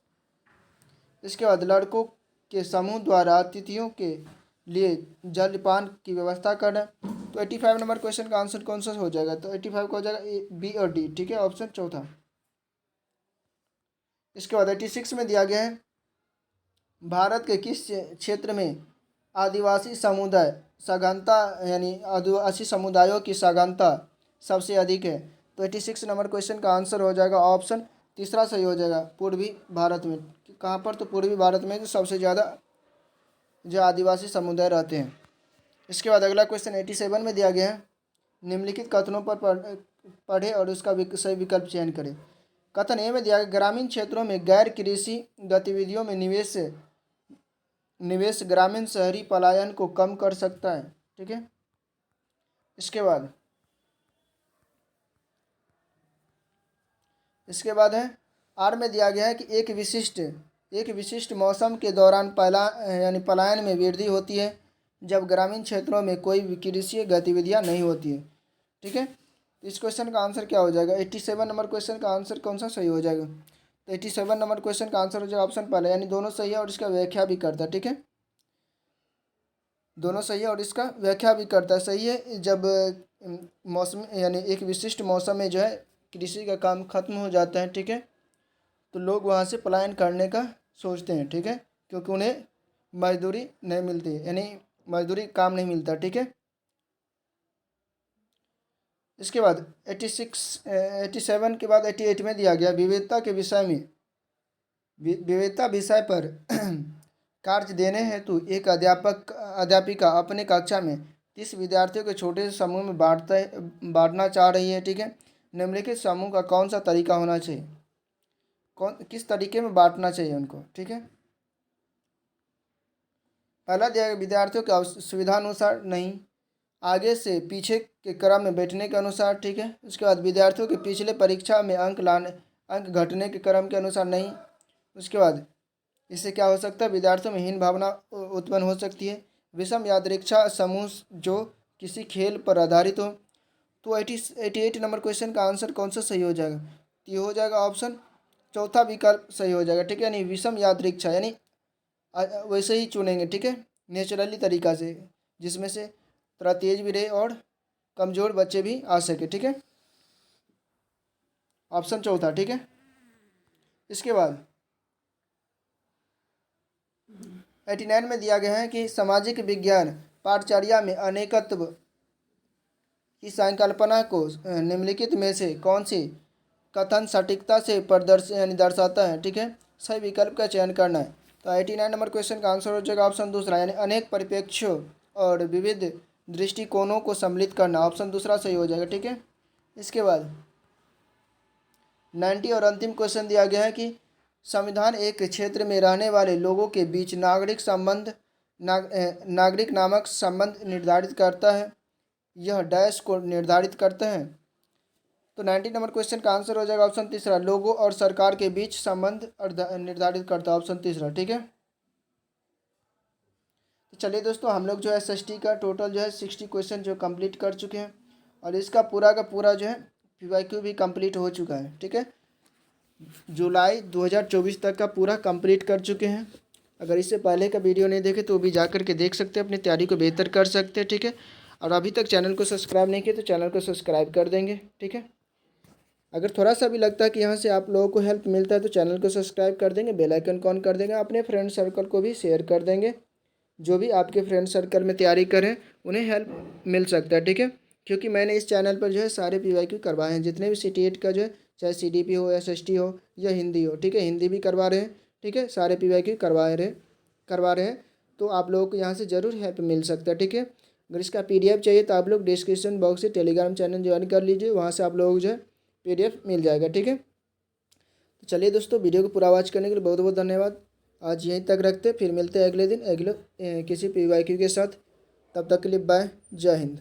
इसके बाद लड़कों के समूह द्वारा अतिथियों के लिए जलपान की व्यवस्था करना। तो 85 नंबर क्वेश्चन का आंसर कौन सा हो जाएगा? तो 85 का हो जाएगा ए, बी और डी, ठीक है, ऑप्शन चौथा। इसके बाद 86 में दिया गया है भारत के किस क्षेत्र में आदिवासी समुदाय सघनता यानी आदिवासी समुदायों की सघनता सबसे अधिक है? तो 86 नंबर क्वेश्चन का आंसर हो जाएगा ऑप्शन तीसरा सही हो जाएगा, पूर्वी भारत में। कहाँ पर? तो पूर्वी भारत में जो सबसे ज़्यादा जो आदिवासी समुदाय रहते हैं। इसके बाद अगला क्वेश्चन 87 में दिया गया है निम्नलिखित कथनों पर पढ़े और उसका सही विकल्प चयन करें। कथन ए में दिया गया ग्रामीण क्षेत्रों में गैर कृषि गतिविधियों में निवेश ग्रामीण शहरी पलायन को कम कर सकता है, ठीक है। इसके बाद है आर में दिया गया है कि एक विशिष्ट मौसम के दौरान पलायन में वृद्धि होती है जब ग्रामीण क्षेत्रों में कोई कृषि गतिविधियां नहीं होती है, ठीक है। तो इस क्वेश्चन का आंसर क्या हो जाएगा? 87 नंबर क्वेश्चन का आंसर कौन सा सही हो जाएगा? तो 87 नंबर क्वेश्चन का आंसर हो जाएगा ऑप्शन पहला, यानी दोनों सही है और इसका व्याख्या भी करता है, ठीक है। दोनों सही है और इसका व्याख्या भी करता है, सही है। जब मौसम यानी एक विशिष्ट मौसम में जो है कृषि का काम खत्म हो जाता है, ठीक है, तो लोग वहाँ से पलायन करने का सोचते हैं, ठीक है, क्योंकि उन्हें मजदूरी नहीं मिलती, यानी मजदूरी काम नहीं मिलता, ठीक है। इसके बाद 87 के बाद 88 में दिया गया विविधता विषय पर कार्य देने हेतु एक अध्यापिका अपने कक्षा में 30 विद्यार्थियों के छोटे से समूह में बांटना चाह रही है, ठीक है। निम्नलिखित समूह का कौन सा तरीका होना चाहिए? किस तरीके में बांटना चाहिए उनको, ठीक है। पहला दिया गया विद्यार्थियों के सुविधानुसार नहीं, आगे से पीछे के क्रम में बैठने के अनुसार, ठीक है। उसके बाद विद्यार्थियों के पिछले परीक्षा में अंक घटने के क्रम के अनुसार नहीं। उसके बाद इससे क्या हो सकता है? विद्यार्थियों में हीन भावना उत्पन्न हो सकती है। विषम यादृच्छा समूह जो किसी खेल पर आधारित हो। तो 88 नंबर क्वेश्चन का आंसर कौन सा सही हो जाएगा? तो ये हो जाएगा ऑप्शन चौथा विकल्प सही हो जाएगा, ठीक है। यानी विषम यादृच्छा यानी वैसे ही चुनेंगे, ठीक है, नेचुरली तरीका से, जिसमें से थोड़ा तेज भी रहे और कमज़ोर बच्चे भी आ सके, ठीक है। ऑप्शन चौथा, ठीक है। इसके बाद 89 में दिया गया है कि सामाजिक विज्ञान पाठचर्या में अनेकत्व की संकल्पना को निम्नलिखित में से कौन सी कथन सटीकता से दर्शाता है, ठीक है। सही विकल्प का चयन करना है। तो 89 नंबर क्वेश्चन का आंसर हो जाएगा ऑप्शन दूसरा, यानी अनेक परिप्रेक्ष्यों और विविध दृष्टिकोणों को सम्मिलित करना, ऑप्शन दूसरा सही हो जाएगा, ठीक है। इसके बाद 90 और अंतिम क्वेश्चन दिया गया है कि संविधान एक क्षेत्र में रहने वाले लोगों के बीच नागरिक नामक संबंध निर्धारित करता है, यह डैश को निर्धारित करते हैं। तो 90 नंबर क्वेश्चन का आंसर हो जाएगा ऑप्शन तीसरा, लोगों और सरकार के बीच संबंध निर्धारित करता है, ऑप्शन तीसरा, ठीक है। चलिए दोस्तों, हम लोग जो है एसएसटी का टोटल जो है 60 क्वेश्चन जो कंप्लीट कर चुके हैं और इसका पूरा का पूरा जो है पीवाईक्यू भी कंप्लीट हो चुका है। ठीक है, जुलाई 2024 तक का पूरा कंप्लीट कर चुके हैं। अगर इससे पहले का वीडियो नहीं देखे तो भी जा कर के देख सकते हैं, अपनी तैयारी को बेहतर कर सकते हैं। ठीक है, और अभी तक चैनल को सब्सक्राइब नहीं किया तो चैनल को सब्सक्राइब कर देंगे। ठीक है, अगर थोड़ा सा भी लगता है कि यहाँ से आप लोगों को हेल्प मिलता है तो चैनल को सब्सक्राइब कर देंगे, बेल आइकन ऑन कर देंगे, अपने फ्रेंड सर्कल को भी शेयर कर देंगे। जो भी आपके फ्रेंड सर्कल में तैयारी करें उन्हें हेल्प मिल सकता है। ठीक है, क्योंकि मैंने इस चैनल पर जो है सारे पीवाईक्यू करवाए हैं, जितने भी CTET का जो है, चाहे CDP हो, SST हो या हिंदी हो। ठीक है, हिंदी भी करवा रहे हैं। ठीक है, सारे पीवाईक्यू करवा रहे हैं, तो आप लोगों को यहाँ से ज़रूर हेल्प मिल सकता है। ठीक है, अगर इसका PDF चाहिए तो आप लोग डिस्क्रिप्शन बॉक्स से टेलीग्राम चैनल ज्वाइन कर लीजिए, वहाँ से आप लोगों को जो है PDF मिल जाएगा। ठीक है, तो चलिए दोस्तों, वीडियो को पूरा वॉच करने के लिए बहुत बहुत धन्यवाद। आज यहीं तक रखते, फिर मिलते हैं अगले दिन किसी PYQ के साथ। तब तक के लिए बाय, जय हिंद।